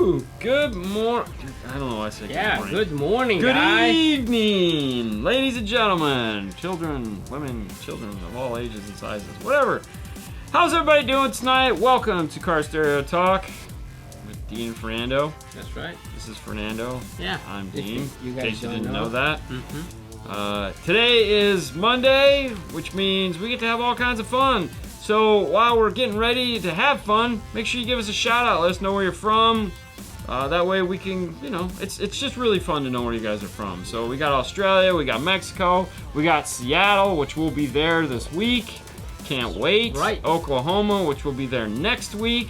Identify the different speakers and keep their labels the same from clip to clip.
Speaker 1: Woo! Good morning. I don't know why I said good morning.
Speaker 2: Good morning,
Speaker 1: Good
Speaker 2: guys.
Speaker 1: evening, ladies and gentlemen, children, women, children of all ages and sizes, whatever. How's everybody doing tonight? Welcome to Car Stereo Talk with Dean and Fernando.
Speaker 2: That's right.
Speaker 1: This is Fernando.
Speaker 2: Yeah.
Speaker 1: I'm Dean.
Speaker 2: You
Speaker 1: in
Speaker 2: guys
Speaker 1: case you
Speaker 2: don't
Speaker 1: didn't know that.
Speaker 2: Mm-hmm.
Speaker 1: Today is Monday, which means we get to have all kinds of fun. So while we're getting ready to have fun, make sure you give us a shout out. Let us know where you're from. That way we can, you know, it's just really fun to know where you guys are from. So we got Australia, we got Mexico, we got Seattle, which will be there this week. Can't wait.
Speaker 2: Right.
Speaker 1: Oklahoma, which will be there next week.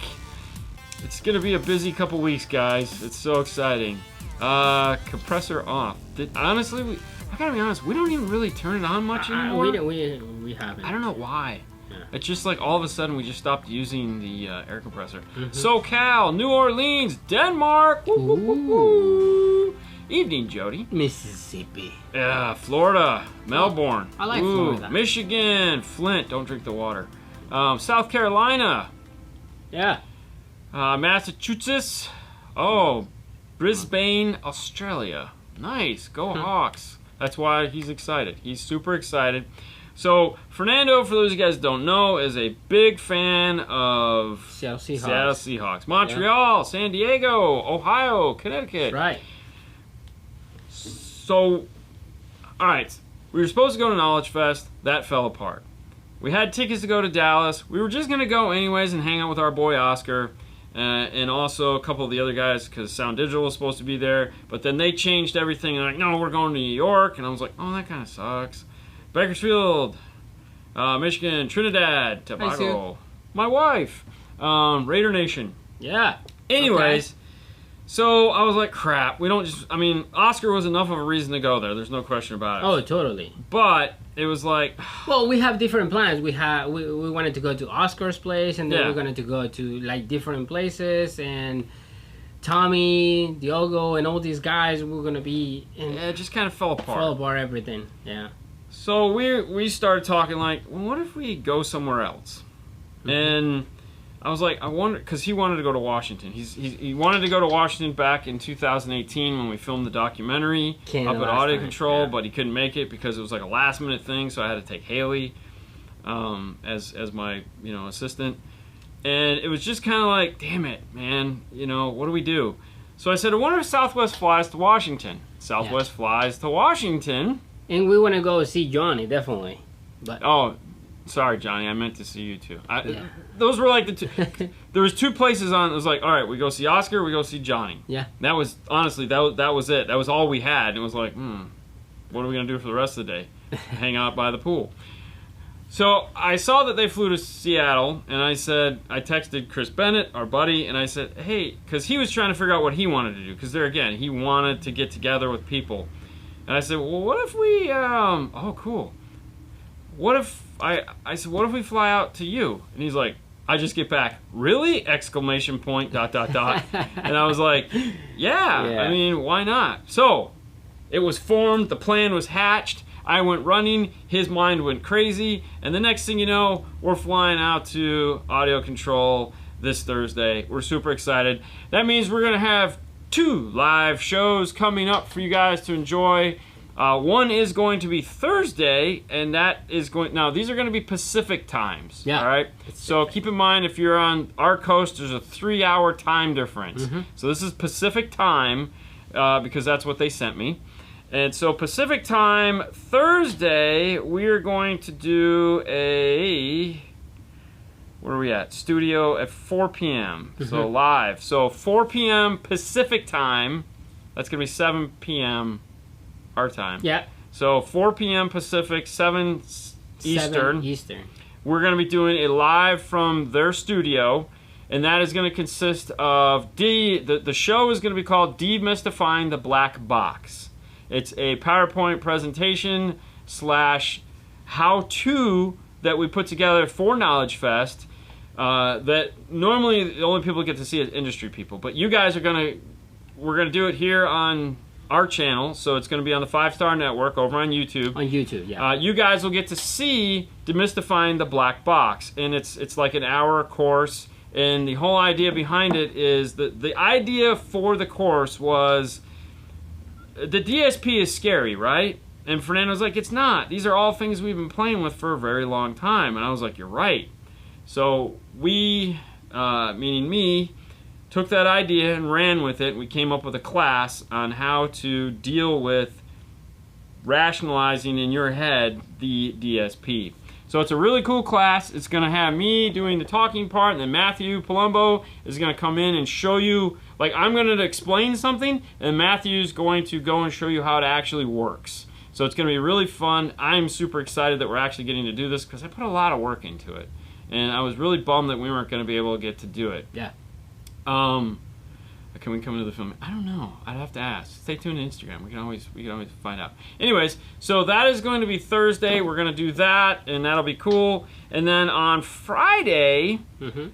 Speaker 1: It's gonna be a busy couple weeks, guys. It's so exciting. Compressor off. Honestly, I gotta be honest, we don't even really turn it on much anymore.
Speaker 2: We haven't.
Speaker 1: I don't know why.
Speaker 2: Yeah.
Speaker 1: It's just like all of a sudden we just stopped using the air compressor. SoCal, New Orleans, Denmark. Woo, woo, woo, woo. Evening, Jody.
Speaker 2: Mississippi.
Speaker 1: Yeah, Florida, Melbourne.
Speaker 2: I like Florida.
Speaker 1: Michigan, Flint. Don't drink the water. South Carolina.
Speaker 2: Yeah.
Speaker 1: Massachusetts. Oh, Brisbane, Australia. Nice. Go Hawks. That's why he's excited. He's super excited. So, Fernando, for those of you guys who don't know, is a big fan of
Speaker 2: Seattle
Speaker 1: Seahawks. Montreal, San Diego, Ohio, Connecticut.
Speaker 2: That's right.
Speaker 1: So, alright, we were supposed to go to KnowledgeFest. That fell apart. We had tickets to go to Dallas. We were just going to go anyways and hang out with our boy Oscar. And also a couple of the other guys, because Sound Digital was supposed to be there. But then they changed everything. And like, no, we're going to New York. And I was like, oh, that kind of sucks. Bakersfield, Michigan, Trinidad, Tobago, my wife, Raider Nation.
Speaker 2: Yeah.
Speaker 1: Anyways,
Speaker 2: okay.
Speaker 1: So I was like, crap, we don't just, I mean, Oscar was enough of a reason to go there. There's no question about it.
Speaker 2: Oh, totally.
Speaker 1: But it was like...
Speaker 2: Well, we have different plans. We wanted to go to Oscar's place, and then
Speaker 1: Yeah.
Speaker 2: we wanted to go to, like, different places, and Tommy, Diogo, and all these guys were going to be...
Speaker 1: Yeah, it just kind of fell apart.
Speaker 2: Fell apart, everything, yeah.
Speaker 1: So we started talking like, well, what if we go somewhere else? And I was like, I wonder, because he wanted to go to Washington. He wanted to go to Washington back in 2018 when we filmed the documentary up at AudioControl, but he couldn't make it because it was like a last minute thing. So I had to take Haley as my assistant, and it was just kind of like, damn it, man, what do we do? So I said, I wonder if Southwest flies to Washington. Southwest flies to Washington.
Speaker 2: And we want to go see Johnny, definitely. But
Speaker 1: oh, sorry, Johnny. I meant to see you too. Those were like the two. There was two places on. It was like, all right, we go see Oscar, we go see Johnny.
Speaker 2: Yeah.
Speaker 1: That was honestly that was it. That was all we had. And it was like, what are we gonna do for the rest of the day? Hang out by the pool. So I saw that they flew to Seattle, and I texted Chris Bennett, our buddy, and I said, hey, because he was trying to figure out what he wanted to do. Because there again, he wanted to get together with people. And I said, well, what if we, oh, cool. What if, I said, what if we fly out to you? And he's like, I just get back. Really? Exclamation point, ... And I was like, yeah, I mean, why not? So, it was formed, the plan was hatched, I went running, his mind went crazy, and the next thing you know, we're flying out to AudioControl this Thursday. We're super excited. That means we're gonna have 2 live shows coming up for you guys to enjoy. One is going to be Thursday, and that is going... Now, these are going to be Pacific times, all right? So keep in mind, if you're on our coast, there's a 3-hour time difference. So this is Pacific time, because that's what they sent me. And so Pacific time, Thursday, we're going to do a... Where are we at? Studio at 4 p.m. So live. So 4 p.m. Pacific time. That's going to be 7 p.m. our time.
Speaker 2: Yeah.
Speaker 1: So 4 p.m. Pacific, 7 Eastern.
Speaker 2: 7 Eastern.
Speaker 1: We're going to be doing a live from their studio. And that is going to consist of... The show is going to be called Demystifying the Black Box. It's a PowerPoint presentation / how-to that we put together for KnowledgeFest. That normally the only people who get to see is industry people, but you guys we're gonna do it here on our channel, so it's gonna be on the 5 Star Network over on YouTube.
Speaker 2: On YouTube, yeah.
Speaker 1: You guys will get to see Demystifying the Black Box, and it's like an hour course. And the whole idea behind it is that the idea for the course was the DSP is scary, right? And Fernando's like, it's not. These are all things we've been playing with for a very long time. And I was like, you're right. So we, meaning me, took that idea and ran with it. We came up with a class on how to deal with rationalizing in your head the DSP. So it's a really cool class. It's going to have me doing the talking part, and then Matthew Palumbo is going to come in and show you, like, I'm going to explain something, and Matthew's going to go and show you how it actually works. So it's going to be really fun. I'm super excited that we're actually getting to do this because I put a lot of work into it. And I was really bummed that we weren't going to be able to get to do it.
Speaker 2: Yeah.
Speaker 1: Can we come into the film? I don't know. I'd have to ask. Stay tuned to Instagram. We can always find out. Anyways, so that is going to be Thursday. We're going to do that, and that'll be cool. And then on Friday,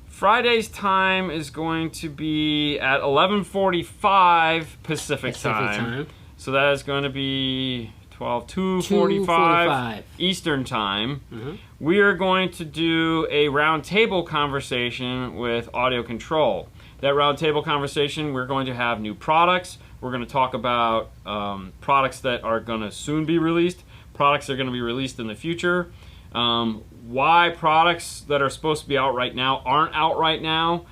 Speaker 1: Friday's time is going to be at 11:45 Pacific time. So that is going to be 2:45 Eastern time. We are going to do a roundtable conversation with AudioControl. That roundtable conversation, we're going to have new products. We're going to talk about products that are going to soon be released, products that are going to be released in the future, why products that are supposed to be out right now aren't out right now,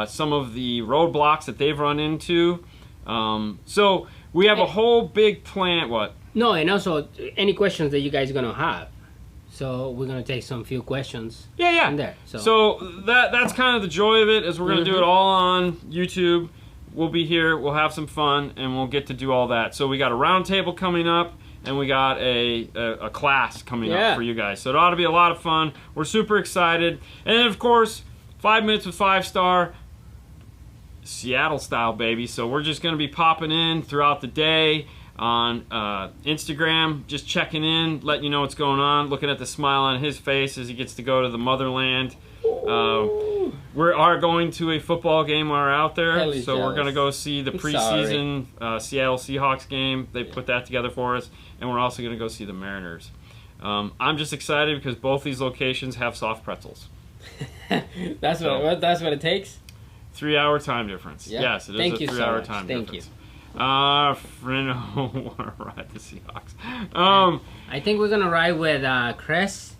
Speaker 1: some of the roadblocks that they've run into. So we have a whole big plan. What?
Speaker 2: No, and also any questions that you guys are going to have. So we're gonna take some few questions.
Speaker 1: Yeah.
Speaker 2: In there.
Speaker 1: So that's kind of the joy of it, is we're gonna do it all on YouTube. We'll be here. We'll have some fun, and we'll get to do all that. So we got a round table coming up, and we got a class coming up for you guys. So it ought to be a lot of fun. We're super excited, and then, of course, 5 minutes with 5-star, Seattle style, baby. So we're just gonna be popping in throughout the day on Instagram, just checking in, letting you know what's going on, looking at the smile on his face as he gets to go to the motherland. We are going to a football game while we're out there, so we're going to go see the preseason Seattle Seahawks game. They put that together for us, and we're also going to go see the Mariners. I'm just excited because both these locations have soft pretzels.
Speaker 2: That's what it takes?
Speaker 1: 3-hour time difference. Yeah. Yes, it is a 3-hour time difference. Thank you. Fernando want to ride the Seahawks.
Speaker 2: I think we're gonna ride with Chris,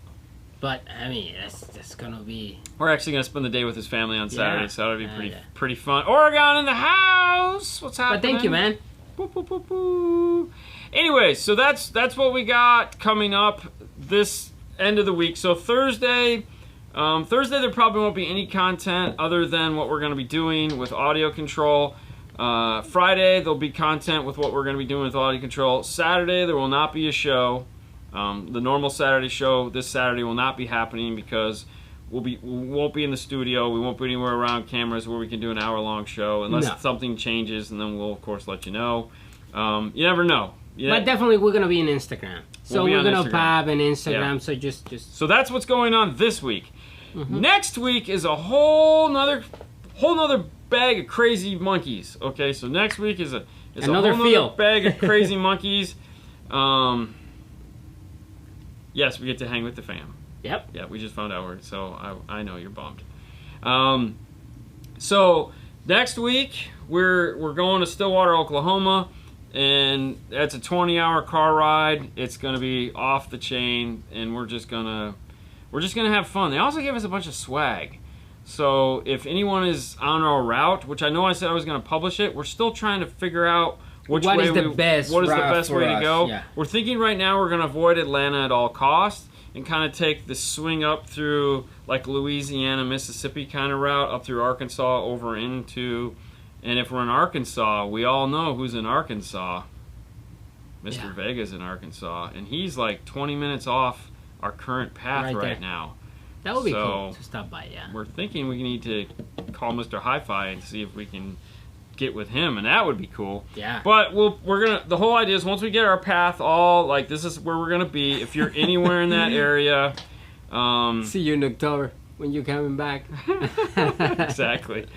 Speaker 2: but I mean that's gonna be.
Speaker 1: We're actually gonna spend the day with his family on Saturday, so that'll be pretty fun. Oregon in the house. What's happening?
Speaker 2: But thank you, man.
Speaker 1: Boo, boo, boo, boo. Anyway, so that's what we got coming up this end of the week. So Thursday there probably won't be any content other than what we're gonna be doing with AudioControl. Friday there'll be content with what we're going to be doing with AudioControl. Saturday there will not be a show. The normal Saturday show this Saturday will not be happening because we won't be in the studio. We won't be anywhere around cameras where we can do an hour-long show unless something changes, and then we'll of course let you know. You never know.
Speaker 2: But definitely we're going to be in Instagram. So we're going to pop in Instagram. So just.
Speaker 1: So that's what's going on this week. Next week is a whole nother bag of crazy monkeys. Okay, so next week is
Speaker 2: another
Speaker 1: whole nother bag of crazy monkeys. Yes, we get to hang with the fam.
Speaker 2: Yep.
Speaker 1: Yeah, we just found out. So I know you're bummed. So next week we're going to Stillwater, Oklahoma, and that's a 20-hour car ride. It's gonna be off the chain, and we're just gonna have fun. They also gave us a bunch of swag. So if anyone is on our route, which I know I said I was going to publish it, we're still trying to figure out what is the best way to go. Yeah. We're thinking right now we're going to avoid Atlanta at all costs and kind of take the swing up through like Louisiana, Mississippi kind of route, up through Arkansas, over into, and if we're in Arkansas, we all know who's in Arkansas. Mr. Vega's in Arkansas, and he's like 20 minutes off our current path right now.
Speaker 2: That would be cool to stop by, yeah.
Speaker 1: We're thinking we need to call Mr. Hi-Fi and see if we can get with him, and that would be cool.
Speaker 2: Yeah.
Speaker 1: But the whole idea is once we get our path all, like, this is where we're gonna be. If you're anywhere in that area,
Speaker 2: see you in October when you're coming back.
Speaker 1: Exactly.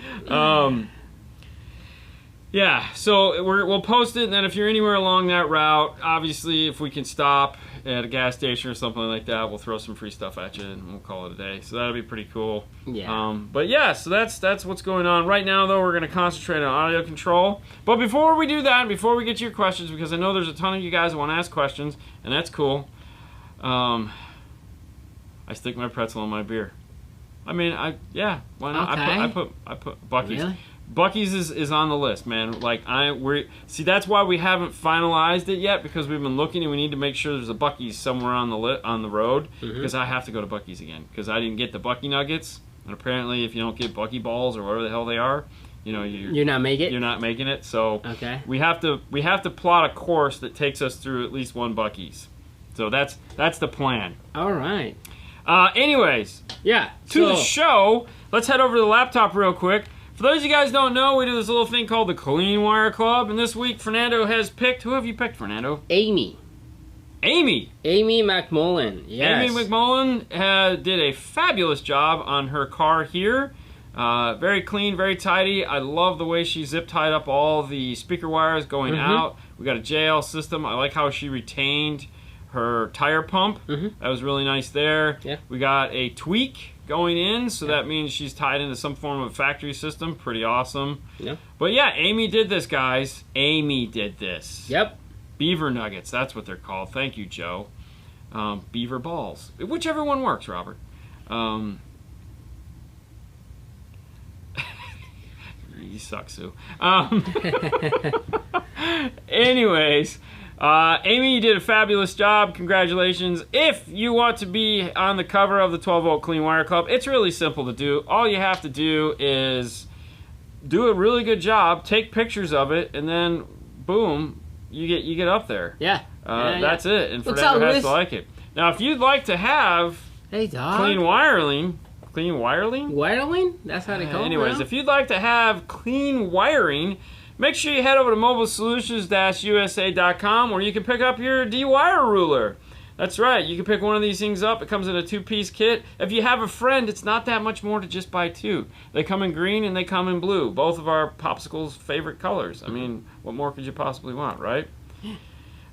Speaker 1: Yeah, so we'll post it, and then if you're anywhere along that route, obviously if we can stop at a gas station or something like that, we'll throw some free stuff at you and we'll call it a day. So that'll be pretty cool.
Speaker 2: Yeah.
Speaker 1: But yeah, so that's what's going on. Right now, though, we're going to concentrate on audio control. But before we do that, before we get to your questions, because I know there's a ton of you guys that want to ask questions, and that's cool, I stick my pretzel in my beer. I mean, why not?
Speaker 2: Okay.
Speaker 1: I put Buc-ee's.
Speaker 2: Really?
Speaker 1: Buc-ee's is on the list, man. Like that's why we haven't finalized it yet, because we've been looking and we need to make sure there's a Buc-ee's somewhere on the road, because I have to go to Buc-ee's again because I didn't get the Buc-ee nuggets, and apparently if you don't get Buc-ee balls or whatever the hell they are, you know
Speaker 2: you're not making it.
Speaker 1: You're not making it. So
Speaker 2: okay,
Speaker 1: we have to plot a course that takes us through at least one Buc-ee's. So that's the plan.
Speaker 2: All right.
Speaker 1: Anyways,
Speaker 2: yeah.
Speaker 1: To the show. Let's head over to the laptop real quick. For those of you guys who don't know, we do this little thing called the Clean Wire Club, and this week Fernando has picked. Who have you picked, Fernando?
Speaker 2: Amy McMullen. Yes.
Speaker 1: Amy McMullen did a fabulous job on her car here. Very clean, very tidy. I love the way she zip tied up all the speaker wires going out. We got a JL system. I like how she retained her tire pump. That was really nice there.
Speaker 2: Yeah.
Speaker 1: We got a tweak going in, so that means she's tied into some form of factory system. Pretty awesome.
Speaker 2: Yeah.
Speaker 1: But yeah, Amy did this, guys. Amy did this.
Speaker 2: Yep.
Speaker 1: Beaver nuggets, that's what they're called. Thank you, Joe. Beaver balls. Whichever one works, Robert. You suck, Sue. Anyways, Amy, you did a fabulous job. Congratulations. If you want to be on the cover of the 12-Volt Clean Wire Club, it's really simple to do. All you have to do is do a really good job, take pictures of it, and then boom, you get up there.
Speaker 2: Yeah.
Speaker 1: That's it. And Fernando has to like it. Now, if you'd like to have clean wiring,
Speaker 2: wiring? That's how they call it.
Speaker 1: Anyways, if you'd like to have clean wiring, make sure you head over to mobilesolutions-usa.com, where you can pick up your D-wire ruler. That's right, you can pick one of these things up. It comes in a 2-piece kit. If you have a friend, it's not that much more to just buy 2. They come in green and they come in blue, both of our Popsicle's favorite colors. I mean, what more could you possibly want, right?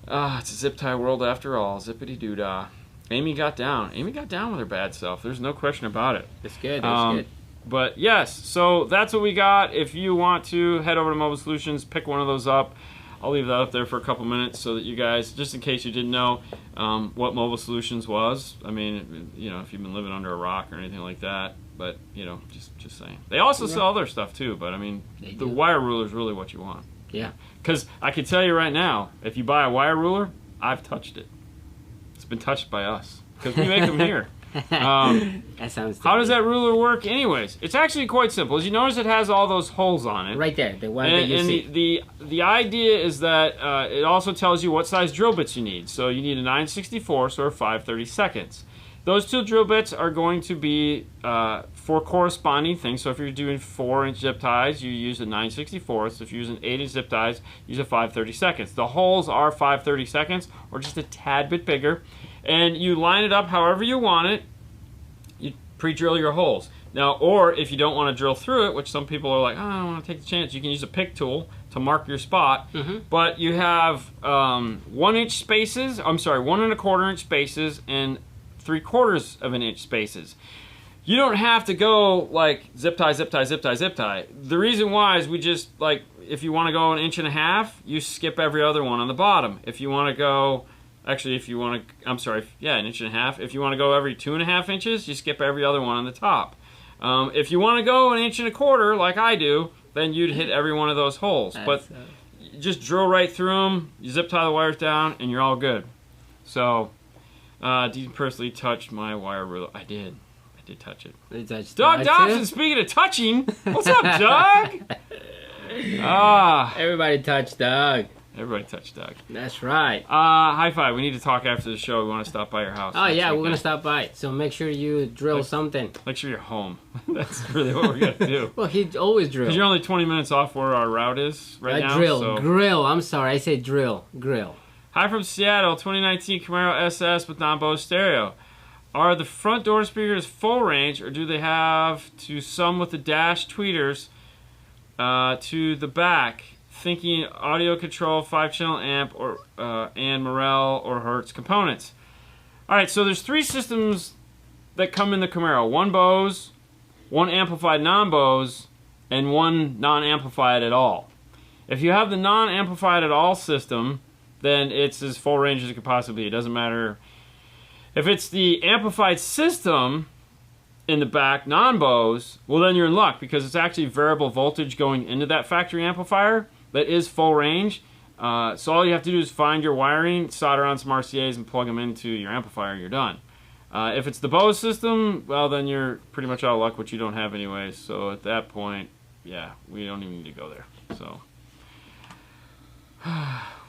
Speaker 1: It's a zip tie world after all. Zippity-doo-dah. Amy got down with her bad self. There's no question about it.
Speaker 2: It's good, it's good.
Speaker 1: But yes, so that's what we got. If you want to head over to Mobile Solutions, pick one of those up. I'll leave that up there for a couple minutes so that you guys, just in case you didn't know what Mobile Solutions was. I mean, you know, if you've been living under a rock or anything like that. But, you know, just saying. They also sell other stuff too, but I mean, the wire ruler is really what you want.
Speaker 2: Yeah.
Speaker 1: Because I can tell you right now, if you buy a wire ruler, I've touched it. It's been touched by us. Because we make them here.
Speaker 2: That sounds
Speaker 1: how does that ruler work anyways? It's actually quite simple. As you notice, it has all those holes on it.
Speaker 2: Right there, the one that you see.
Speaker 1: The idea is that it also tells you what size drill bits you need. So you need a 9/64 or 5/32. Those 2 drill bits are going to be for corresponding things. So if you're doing 4-inch zip ties, you use a 9/64. If you're using 8-inch zip ties, use a 5/32. The holes are 5/32 or just a tad bit bigger. And you line it up however you want it. You pre-drill your holes. Now, or if you don't want to drill through it, which some people are like, oh, I don't want to take the chance, you can use a pick tool to mark your spot. But you have 1-inch spaces, 1 1/4 inch spaces, and 3/4 of an inch spaces. You don't have to go like zip tie, zip tie, zip tie, zip tie. The reason why is we just, like, if you want to go 1.5 inches, you skip every other one on the bottom. If you want to go... Actually, if you want to, 1.5 inches. If you want to go every 2.5 inches, you skip every other one on the top. If you want to go 1.25 inches, like I do, then you'd hit every one of those holes. But you just drill right through them, you zip tie the wires down, and you're all good. So, Dean personally touched my wire ruler. I did touch it. Doug Dobson, speaking of touching, what's up, Doug?
Speaker 2: Everybody touched Doug.
Speaker 1: Everybody touch Doug.
Speaker 2: That's right.
Speaker 1: High five. We need to talk after the show. We want to stop by your house.
Speaker 2: Oh, yeah, we're going to stop by. So make sure you drill something.
Speaker 1: Make sure you're home. That's really what we're going to do.
Speaker 2: Well, he always drills.
Speaker 1: Because you're only 20 minutes off where our route is right now.
Speaker 2: Grill. I'm sorry. I said drill. Grill.
Speaker 1: Hi from Seattle. 2019 Camaro SS with non-Bose stereo. Are the front door speakers full range, or do they have to some with the dash tweeters to the back? thinking audio control, 5-channel amp, or and Morel or Hertz components. All right, so there's 3 systems that come in the Camaro: 1 Bose, 1 amplified non-Bose, and 1 non-amplified at all. If you have the non-amplified at all system, then it's as full range as it could possibly be. It doesn't matter. If it's the amplified system in the back, non-Bose, well then you're in luck, because it's actually variable voltage going into that factory amplifier that is full range. So all you have to do is find your wiring, solder on some RCAs, and plug them into your amplifier, and you're done. If it's the Bose system, well then you're pretty much out of luck, which you don't have anyways. So at that point, yeah, we don't even need to go there. So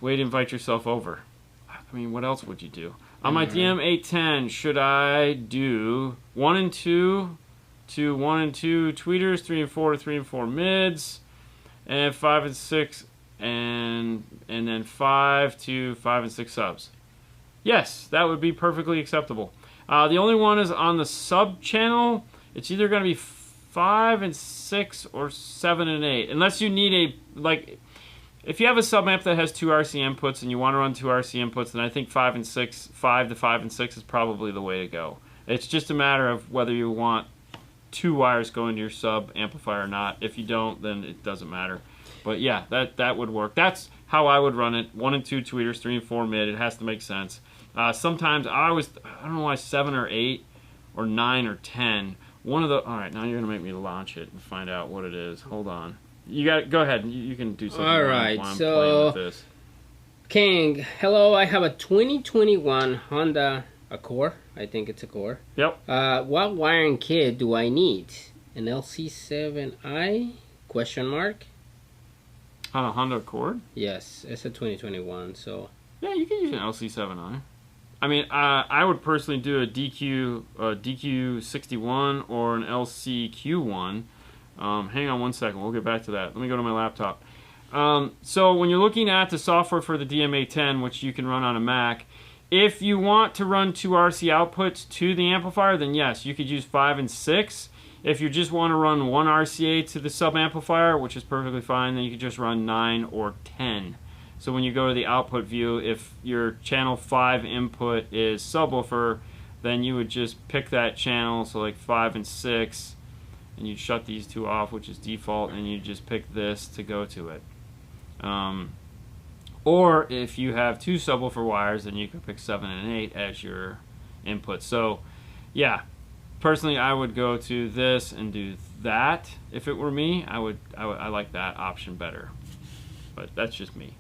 Speaker 1: way to invite yourself over. I mean, what else would you do? On my DM810, should I do 1 and 2 to 1 and 2 tweeters, 3 and 4 to 3 and 4 mids, and 5 and 6, and then 5 to 5 and 6 subs? Yes, that would be perfectly acceptable. The only one is on the sub channel. It's either going to be 5 and 6 or 7 and 8, unless you need a, like, if you have a sub amp that has 2 RC inputs and you want to run 2 RC inputs, then I think 5 to 5 and 6 is probably the way to go. It's just a matter of whether you want 2 wires going to your sub amplifier or not. If you don't, then it doesn't matter. But yeah, that would work. That's how I would run it. 1 and 2 tweeters, 3 and 4 mid. It has to make sense. Sometimes I don't know why 7 or 8 or 9 or 10. One of the. All right, now you're gonna make me launch it and find out what it is. Hold on. You got. Go ahead. You can do something.
Speaker 2: All right.
Speaker 1: While I'm
Speaker 2: so,
Speaker 1: playing with this.
Speaker 2: King, hello. I have a 2021 Honda Accord. I think it's Accord.
Speaker 1: Yep.
Speaker 2: What wiring kit do I need? An LC7i? Question mark.
Speaker 1: On a Honda Accord?
Speaker 2: Yes, it's a 2021. So.
Speaker 1: Yeah, you can use an LC7i. I mean, I would personally do a DQ61 or an LCQ1. Hang on one second. We'll get back to that. Let me go to my laptop. So when you're looking at the software for the DM810, which you can run on a Mac, if you want to run 2 RC outputs to the amplifier, then yes, you could use 5 and 6. If you just want to run 1 RCA to the sub amplifier, which is perfectly fine, then you could just run 9 or 10. So when you go to the output view, if your channel 5 input is subwoofer, then you would just pick that channel, so like 5 and 6, and you'd shut these 2 off, which is default, and you just pick this to go to it. Or if you have 2 subwoofer wires, then you can pick 7 and 8 as your input. So yeah, personally I would go to this and do that. If it were me, I like that option better, but that's just me.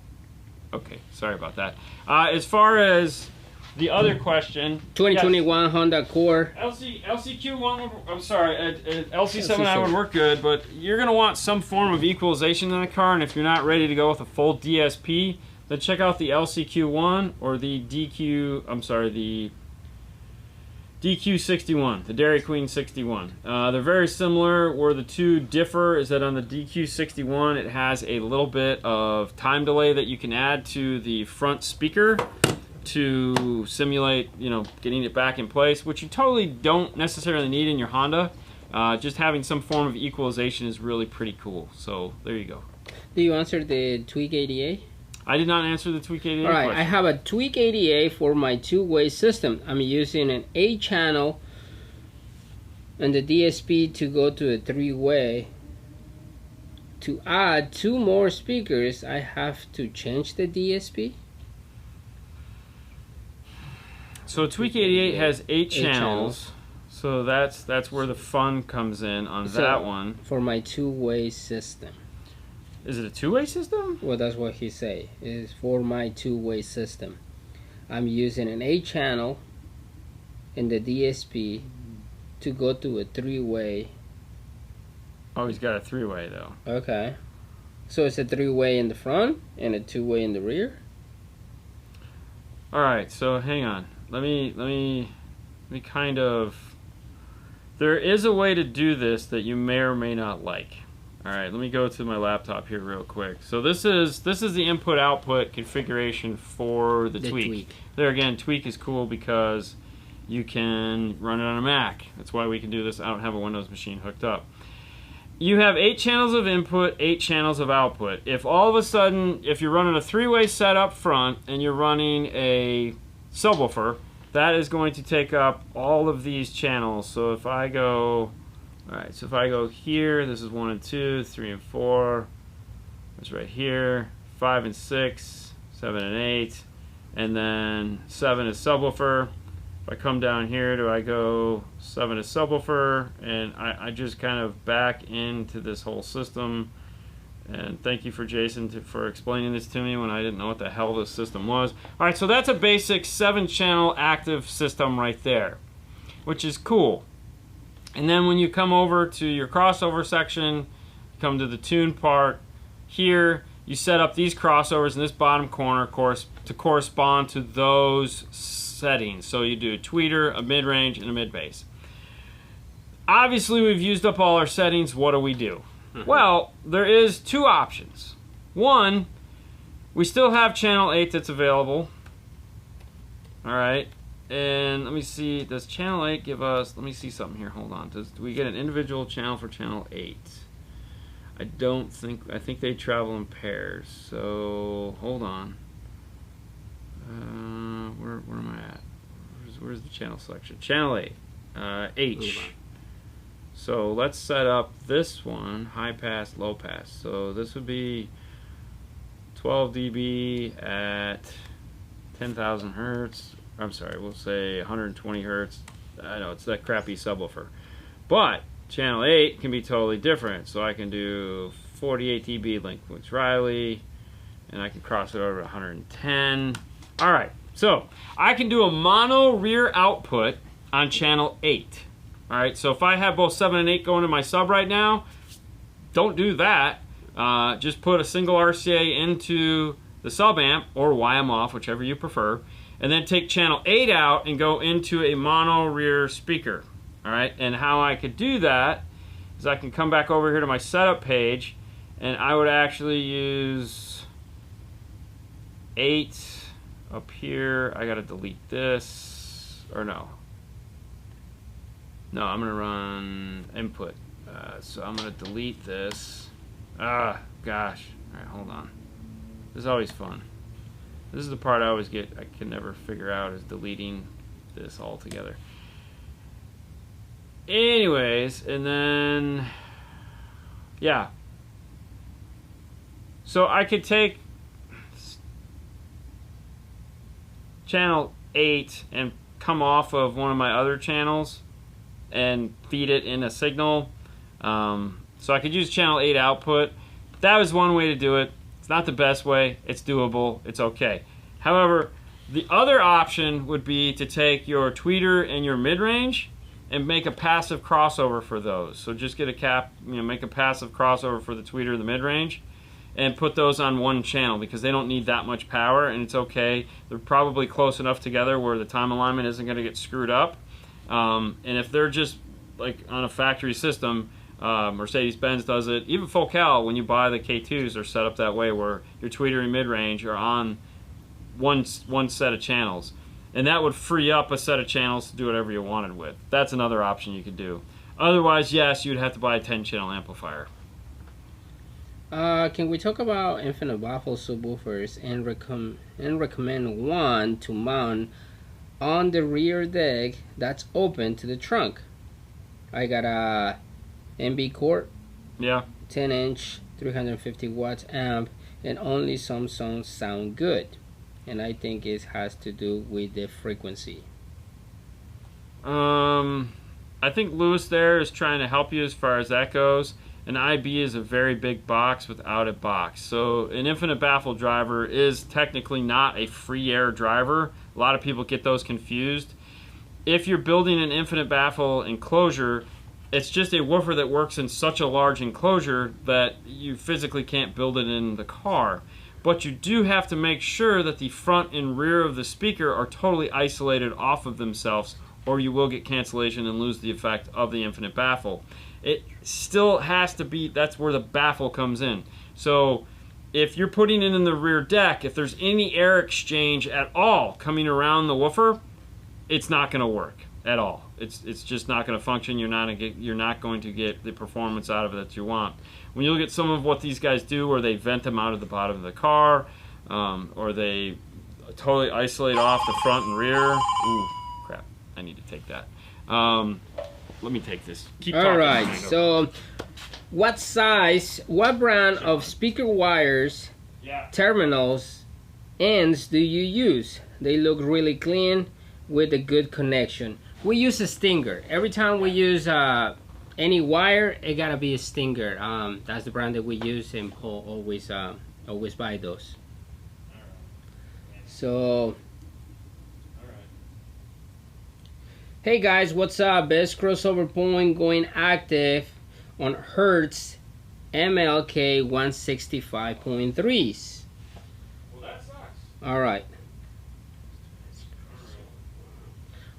Speaker 1: Okay, sorry about that. As far as the other question,
Speaker 2: 2021 yes. Honda Accord.
Speaker 1: LCQ1, I'm sorry, LC7i would work good, but you're going to want some form of equalization in the car, and if you're not ready to go with a full DSP, then check out the LCQ1 or the the DQ61, the Dairy Queen 61. They're very similar. Where the two differ is that on the DQ61 it has a little bit of time delay that you can add to the front speaker to simulate, getting it back in place, which you totally don't necessarily need in your Honda. Just having some form of equalization is really pretty cool. So there you go.
Speaker 2: Do you answer the Tweak ADA?
Speaker 1: I did not answer the Tweak ADA
Speaker 2: Alright,
Speaker 1: question.
Speaker 2: I have a Tweak ADA for my 2-way system. I'm using an 8-channel and the DSP to go to a 3-way. To add 2 more speakers, I have to change the DSP.
Speaker 1: So Tweak 88 has 8 channels. So that's where the fun comes in on that one.
Speaker 2: For my 2-way system.
Speaker 1: Is it a 2-way system?
Speaker 2: Well, that's what he say. It is for my 2-way system. I'm using an 8-channel in the DSP to go to a 3-way.
Speaker 1: Oh, he's got a 3-way though.
Speaker 2: Okay. So it's a 3-way in the front and a 2-way in the rear?
Speaker 1: Alright, so hang on. Let me kind of... There is a way to do this that you may or may not like. Alright, let me go to my laptop here real quick. So this is the input-output configuration for the Tweak. There again, Tweak is cool because you can run it on a Mac. That's why we can do this. I don't have a Windows machine hooked up. you have 8 channels of input, 8 channels of output. If all of a sudden, if you're running a 3-way set up front and you're running a subwoofer, that is going to take up all of these channels. So if I go, alright, so if I go here, this is 1 and 2, 3 and 4, that's right here, 5 and 6, 7 and 8, and then 7 is subwoofer. If I come down here, do I go 7 is subwoofer, and I just kind of back into this whole system. And thank you for Jason for explaining this to me when I didn't know what the hell this system was. Alright, so that's a basic 7-channel active system right there, which is cool. And then when you come over to your crossover section, come to the tune part, here you set up these crossovers in this bottom corner to correspond to those settings. So you do a tweeter, a mid-range, and a mid-bass. Obviously we've used up all our settings. What do we do? Well, there is 2 options. One, we still have channel 8 that's available. Alright, and let me see, does channel 8 give us, let me see something here, hold on. Do we get an individual channel for channel 8? I don't think, I think they travel in pairs, so hold on. Where am I at? Where's the channel selection? Channel 8, H. So let's set up this one, high pass, low pass. So this would be 12 dB at 10,000 hertz. I'm sorry, we'll say 120 hertz. I know it's that crappy subwoofer. But channel 8 can be totally different. So I can do 48 dB link with Riley, and I can cross it over to 110. Alright, so I can do a mono rear output on channel 8. Alright, so if I have both 7 and 8 going to my sub right now, don't do that. Just put a single RCA into the sub amp, or YM off, whichever you prefer, and then take channel 8 out and go into a mono rear speaker. Alright, and how I could do that is I can come back over here to my setup page, and I would actually use 8 up here. I gotta delete this, or no, I'm gonna run input, so I'm gonna delete this. Gosh, alright, hold on, this is always fun. This is the part I always get, I can never figure out, is deleting this altogether. Anyways, and then yeah, so I could take channel 8 and come off of one of my other channels and feed it in a signal. So I could use channel 8 output. That was one way to do it. It's not the best way. It's doable. It's okay. However, the other option would be to take your tweeter and your mid-range and make a passive crossover for those. So just get a make a passive crossover for the tweeter and the mid-range, and put those on one channel, because they don't need that much power, and it's okay. They're probably close enough together where the time alignment isn't going to get screwed up. And if they're just like on a factory system, Mercedes-Benz does it. Even Focal, when you buy the K2s, are set up that way where your tweeter and mid-range are on one set of channels. And that would free up a set of channels to do whatever you wanted with. That's another option you could do. Otherwise, yes, you'd have to buy a 10-channel amplifier.
Speaker 2: Can we talk about infinite baffle subwoofers and recommend one to mount on the rear deck that's open to the trunk? I got a MB Core,
Speaker 1: yeah,
Speaker 2: 10-inch, 350 watts amp, and only some songs sound good. And I think it has to do with the frequency.
Speaker 1: I think Lewis there is trying to help you as far as that goes. An IB is a very big box without a box. So an infinite baffle driver is technically not a free air driver. A lot of people get those confused. If you're building an infinite baffle enclosure, it's just a woofer that works in such a large enclosure that you physically can't build it in the car. But you do have to make sure that the front and rear of the speaker are totally isolated off of themselves, or you will get cancellation and lose the effect of the infinite baffle. It still has to be, that's where the baffle comes in. So if you're putting it in the rear deck, if there's any air exchange at all coming around the woofer, it's not going to work at all. it's just not going to function. You're not going to get the performance out of it that you want. When you look at some of what these guys do, where they vent them out of the bottom of the car, or they totally isolate off the front and rear. Ooh, crap! I need to take that. Let me take this. Keep talking.
Speaker 2: All right. So, what brand of speaker wires, terminals, ends do you use? They look really clean with a good connection. We use a Stinger. Every time we use any wire, it gotta be a Stinger. That's the brand that we use, and Paul always buy those. So, hey guys, what's up? Best crossover point going active on Hertz MLK 165.3s.
Speaker 1: Well, that sucks.
Speaker 2: All right.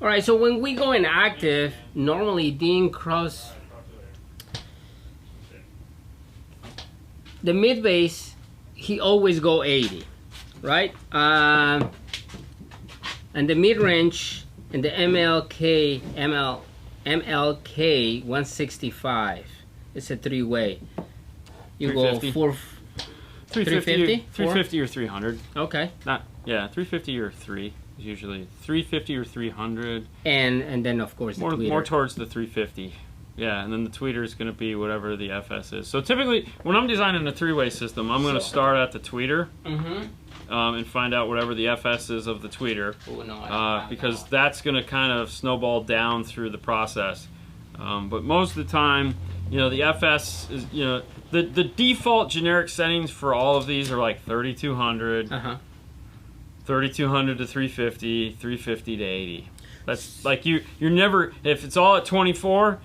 Speaker 2: All right, so when we go inactive, normally Dean cross the mid bass, he always go 80, right? And the mid range and the MLK 165. It's a three-way. You go 350,
Speaker 1: 350 or 300.
Speaker 2: Okay.
Speaker 1: 350 or 3. Usually 350 or 300,
Speaker 2: and then of course the tweeter.
Speaker 1: More towards the 350, yeah, and then the tweeter is going to be whatever the FS is. So typically, when I'm designing a three-way system, I'm going to start at the tweeter, and find out whatever the FS is of the tweeter, because that's going to kind of snowball down through the process. But most of the time, the FS is, the default generic settings for all of these are like 3200. 3200 to 350, 350 to 80. That's like you're never, if it's all at 24,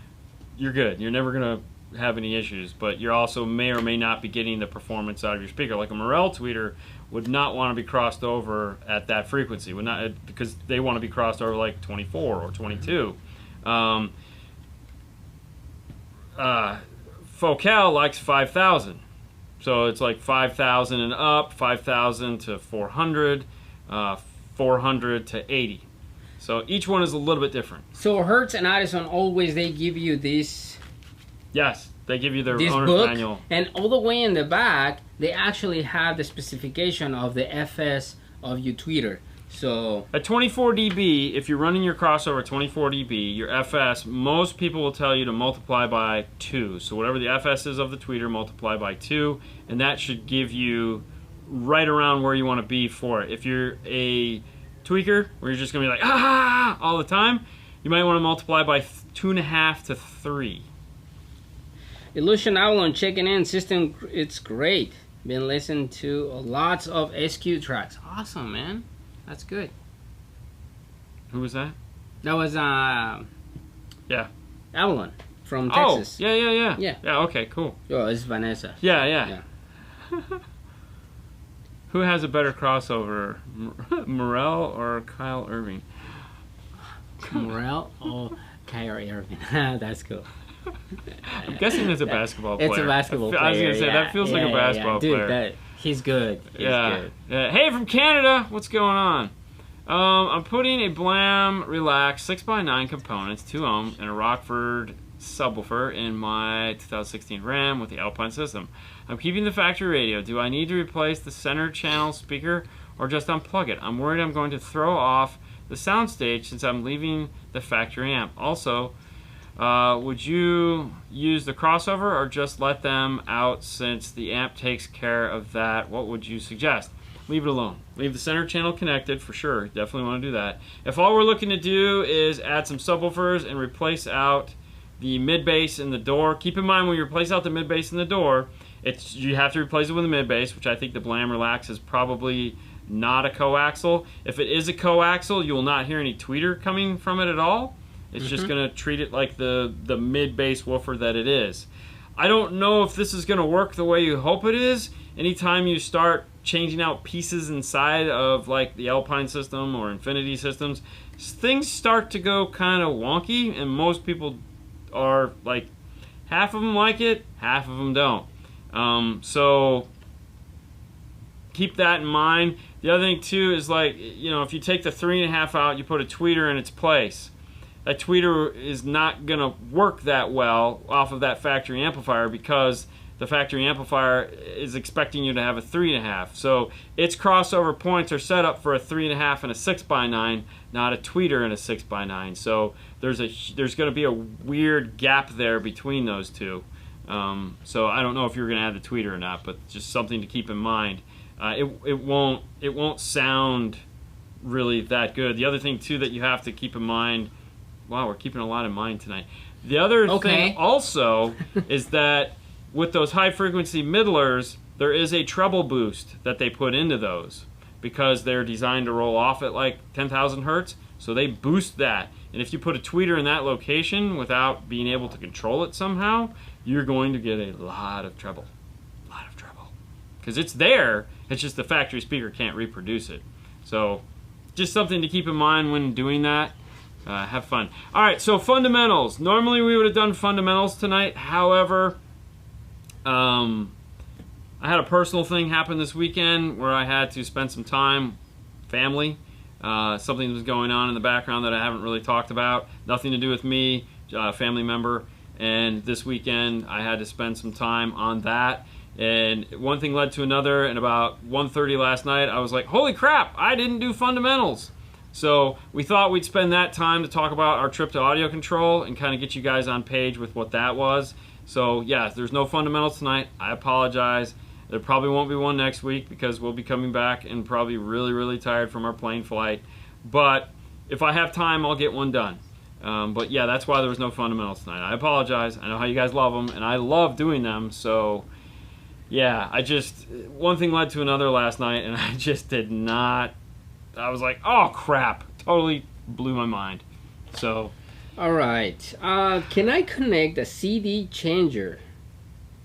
Speaker 1: you're good. You're never gonna have any issues, but you're also may or may not be getting the performance out of your speaker. Like a Morel tweeter would not want to be crossed over at that frequency, would not, because they want to be crossed over like 24 or 22. Focal likes 5,000, so it's like 5,000 and up, 5,000 to 400. 400 to 80. So each one is a little bit different.
Speaker 2: So Hertz and Addison always, they give you this.
Speaker 1: Yes, they give you their
Speaker 2: this
Speaker 1: owner's
Speaker 2: book,
Speaker 1: manual.
Speaker 2: and all the way in the back, they actually have the specification of the FS of your tweeter. So
Speaker 1: at 24 dB, if you're running your crossover 24 dB, your FS, most people will tell you to multiply by 2. So whatever the FS is of the tweeter, multiply by 2, and that should give you right around where you want to be for it. If you're a tweaker, where you're just going to be like, ah, all the time, you might want to multiply by 2.5 to 3.
Speaker 2: Illusion Avalon checking in. System, it's great. Been listening to lots of SQ tracks. Awesome, man. That's good.
Speaker 1: Who was that?
Speaker 2: That was,
Speaker 1: yeah,
Speaker 2: Avalon from Texas.
Speaker 1: Oh, yeah. Yeah, okay, cool.
Speaker 2: Oh, it's Vanessa.
Speaker 1: Yeah. Who has a better crossover, Morel or Kyle Irving?
Speaker 2: Morel or Kyle Irving? That's cool.
Speaker 1: I'm guessing it's a basketball player.
Speaker 2: It's a basketball player.
Speaker 1: I was going to say, that feels like a basketball player.
Speaker 2: Dude, he's good. He's good.
Speaker 1: Hey, from Canada, what's going on? I'm putting a Blam Relax 6x9 components, 2 ohm, and a Rockford subwoofer in my 2016 Ram with the Alpine system. I'm keeping the factory radio. Do I need to replace the center channel speaker or just unplug it? I'm worried I'm going to throw off the soundstage since I'm leaving the factory amp. Also, would you use the crossover or just let them out since the amp takes care of that? What would you suggest? Leave it alone. Leave the center channel connected for sure. Definitely want to do that. If all we're looking to do is add some subwoofers and replace out the mid bass in the door, keep in mind when you replace out the mid bass in the door, you have to replace it with a mid bass, which I think the Blam Relax is probably not a coaxial. If it is a coaxial, you will not hear any tweeter coming from it at all. It's just going to treat it like the mid bass woofer that it is. I don't know if this is going to work the way you hope it is. Anytime you start changing out pieces inside of like the Alpine system or Infinity systems, things start to go kind of wonky, and most people are like, half of them like it, half of them don't. So keep that in mind. The other thing too is, like, if you take the 3.5 out, you put a tweeter in its place. that tweeter is not going to work that well off of that factory amplifier because the factory amplifier is expecting you to have a 3.5. So its crossover points are set up for a 3.5 and a 6x9, not a tweeter and a 6x9. So there's going to be a weird gap there between those two. So I don't know if you're going to add the tweeter or not, but just something to keep in mind. It won't sound really that good. The other thing too that you have to keep in mind. Wow, we're keeping a lot in mind tonight. The other thing also is that with those high frequency middlers, there is a treble boost that they put into those because they're designed to roll off at like 10,000 hertz. So they boost that. And if you put a tweeter in that location without being able to control it somehow, you're going to get a lot of treble. A lot of treble. Because it's there, it's just the factory speaker can't reproduce it. So just something to keep in mind when doing that. Have fun. All right, so fundamentals. Normally we would have done fundamentals tonight. However, I had a personal thing happen this weekend where I had to spend some time, family. Something was going on in the background that I haven't really talked about. Nothing to do with me, family member. And this weekend I had to spend some time on that. And one thing led to another. And about 1:30 last night, I was like, holy crap, I didn't do fundamentals. So we thought we'd spend that time to talk about our trip to AudioControl and kind of get you guys on page with what that was. So yeah, there's no fundamentals tonight. I apologize. There probably won't be one next week because we'll be coming back and probably really, really tired from our plane flight. But if I have time, I'll get one done. But yeah, that's why there was no fundamentals tonight. I apologize. I know how you guys love them, and I love doing them. So yeah, one thing led to another last night, and I just did not. I was like, oh crap, totally blew my mind. So
Speaker 2: all right, can I connect a CD changer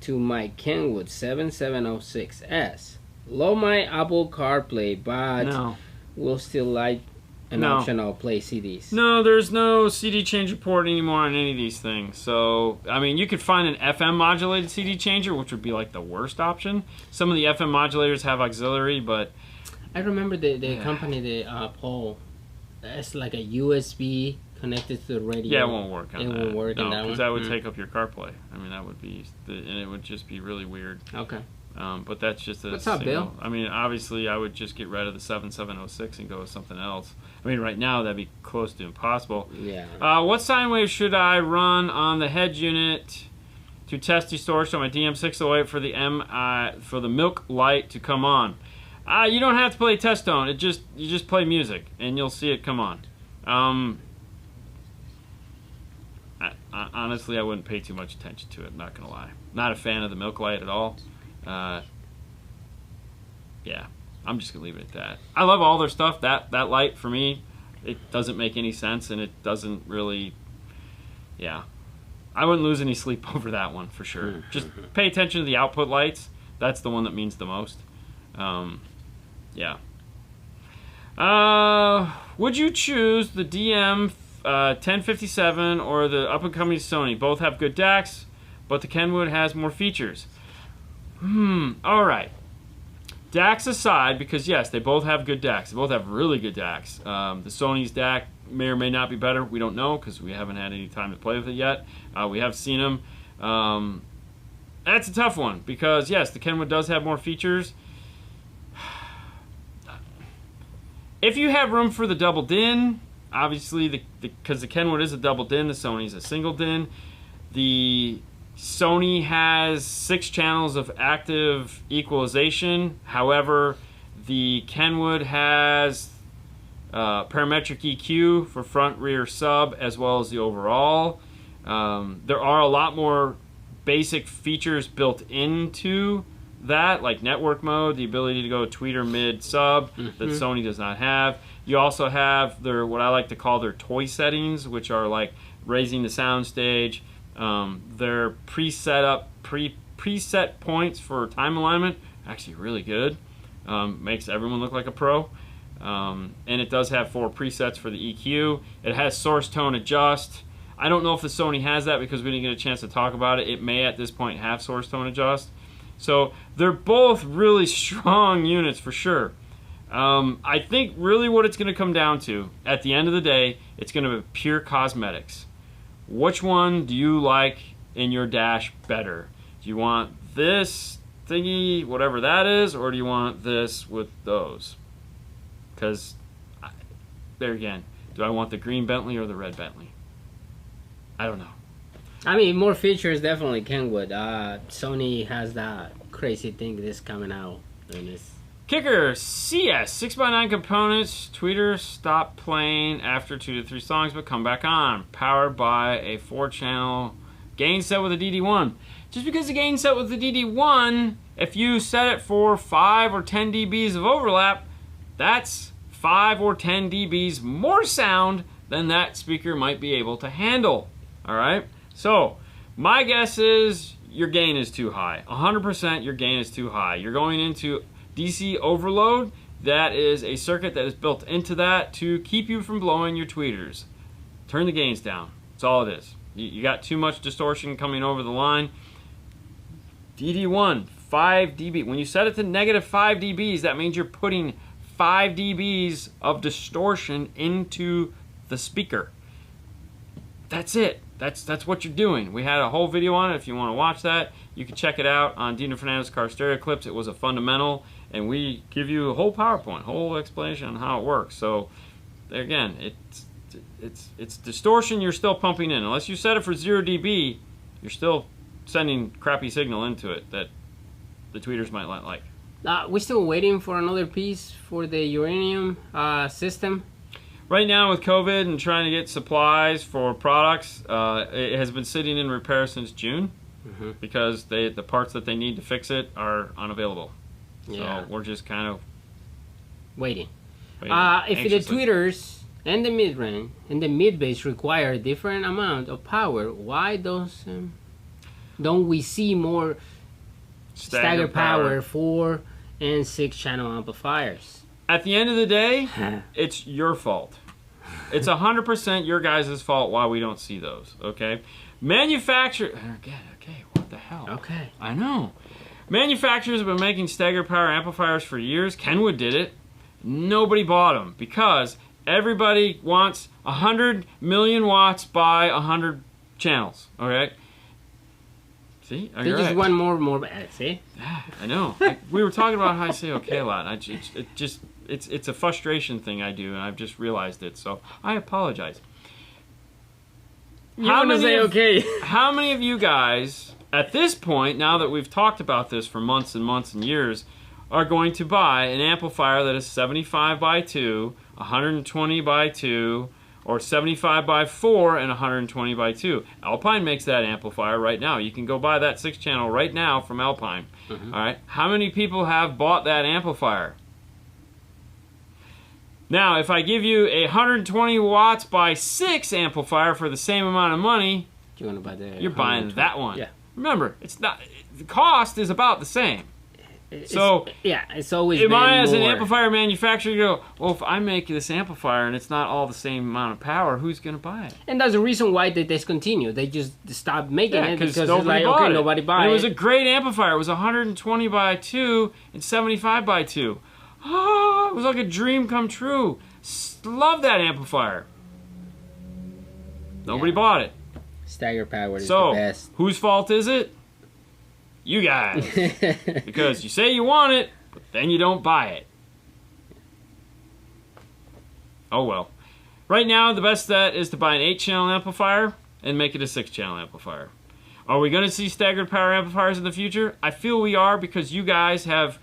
Speaker 2: to my Kenwood 7706S? Love my Apple CarPlay, but will still like an optional play CDs.
Speaker 1: No, there's no CD changer port anymore on any of these things. So, I mean, you could find an FM modulated CD changer, which would be like the worst option. Some of the FM modulators have auxiliary, but
Speaker 2: I remember the company, the Paul, it's like a USB connected to the radio.
Speaker 1: Yeah, it won't work on that.
Speaker 2: It won't work on that one?
Speaker 1: because that would take up your CarPlay. I mean, that would be, and it would just be really weird.
Speaker 2: Okay.
Speaker 1: But that's just a
Speaker 2: What's up, Bill?
Speaker 1: I mean, obviously, I would just get rid of the 7706 and go with something else. I mean, right now, that'd be close to impossible.
Speaker 2: Yeah.
Speaker 1: What sine wave should I run on the head unit to test distortion on my DM608 for the milk light to come on? You don't have to play test tone. You just play music, and you'll see it come on. Honestly, I wouldn't pay too much attention to it. Not gonna lie. Not a fan of the milk light at all. Yeah, I'm just gonna leave it at that. I love all their stuff. That light for me, it doesn't make any sense, and it doesn't really. Yeah, I wouldn't lose any sleep over that one for sure. Just pay attention to the output lights. That's the one that means the most. Yeah. Would you choose the DM 1057 or the up-and-coming Sony? Both have good DACs, but the Kenwood has more features. Alright. DACs aside, because yes, they both have good DACs. They both have really good DACs. The Sony's DAC may or may not be better. We don't know because we haven't had any time to play with it yet. We have seen them. That's a tough one because yes, the Kenwood does have more features. If you have room for the double DIN, obviously, because the Kenwood is a double DIN, the Sony's a single DIN. The Sony has 6 channels of active equalization. However, the Kenwood has parametric EQ for front, rear, sub, as well as the overall. There are a lot more basic features built into that, like network mode, the ability to go tweeter, mid, sub, that Sony does not have. You also have their, what I like to call their toy settings, which are like raising the sound stage, their preset points for time alignment, actually really good. Makes everyone look like a pro. And it does have 4 presets for the EQ. It has source tone adjust. I don't know if the Sony has that because we didn't get a chance to talk about it. It may at this point have source tone adjust. So they're both really strong units for sure. I think really what it's going to come down to, at the end of the day, it's going to be pure cosmetics. Which one do you like in your dash better? Do you want this thingy, whatever that is, or do you want this with those? Because, there again, do I want the green Bentley or the red Bentley? I don't know.
Speaker 2: I mean, more features definitely Kenwood. Sony has that crazy thing that's coming out. And it's...
Speaker 1: Kicker, CS, 6x9 components. Tweeter stopped playing after 2 to 3 songs, but come back on. Powered by a 4-channel gain set with a DD1. Just because the gain set with the DD1, if you set it for 5 or 10 dBs of overlap, that's 5 or 10 dBs more sound than that speaker might be able to handle. All right? So, my guess is your gain is too high. 100% your gain is too high. You're going into DC overload. That is a circuit that is built into that to keep you from blowing your tweeters. Turn the gains down. That's all it is. You got too much distortion coming over the line. DD1, 5 dB. When you set it to negative 5 dBs, that means you're putting 5 dBs of distortion into the speaker. That's it. That's what you're doing. We had a whole video on it. If you want to watch that, you can check it out on Dino Fernando's Car Stereo Clips. It was a fundamental, and we give you a whole PowerPoint, whole explanation on how it works. So, again, it's distortion you're still pumping in. Unless you set it for 0 dB, you're still sending crappy signal into it that the tweeters might not like.
Speaker 2: We're still waiting for another piece for the uranium system.
Speaker 1: Right now with COVID and trying to get supplies for products, it has been sitting in repair since June because the parts that they need to fix it are unavailable. Yeah. So we're just kind of
Speaker 2: waiting. If the tweeters and the mid-range and the mid-bass require a different amount of power, why don't we see more staggered power 4 and 6 channel amplifiers? At
Speaker 1: the end of the day, it's your fault. It's 100% your guys' fault why we don't see those, okay? Okay, what the hell?
Speaker 2: Okay.
Speaker 1: I know. Manufacturers have been making staggered power amplifiers for years. Kenwood did it. Nobody bought them because everybody wants 100 million watts by 100 channels, okay? See?
Speaker 2: They just want more. See?
Speaker 1: I know. We were talking about how I say okay a lot. It's a frustration thing I do, and I've just realized it. So I apologize.
Speaker 2: You want to say okay?
Speaker 1: How many of you guys, at this point, now that we've talked about this for months and months and years, are going to buy an amplifier that is 75 by 2, 120 by 2, or 75 by 4 and 120 by 2. Alpine makes that amplifier right now. You can go buy that 6-channel right now from Alpine. All right. How many people have bought that amplifier? Now, if I give you a 120 watts by 6 amplifier for the same amount of money,
Speaker 2: you want to buy
Speaker 1: you're buying that one.
Speaker 2: Yeah.
Speaker 1: Remember, it's not the cost is about the same. It's
Speaker 2: always.
Speaker 1: Am I, as an amplifier manufacturer, you go, well, if I make this amplifier and it's not all the same amount of power, who's going to buy it?
Speaker 2: And that's the reason why they discontinue. They just stopped making it because
Speaker 1: nobody bought it.
Speaker 2: Nobody buy it.
Speaker 1: It was a great amplifier. It was 120 by 2 and 75 by 2. Oh, it was like a dream come true. Love that amplifier. Nobody bought it.
Speaker 2: Staggered power is the best.
Speaker 1: Whose fault is it? You guys. Because you say you want it, but then you don't buy it. Oh well. Right now, the best bet is to buy an 8-channel amplifier and make it a 6-channel amplifier. Are we going to see staggered power amplifiers in the future? I feel we are, because you guys have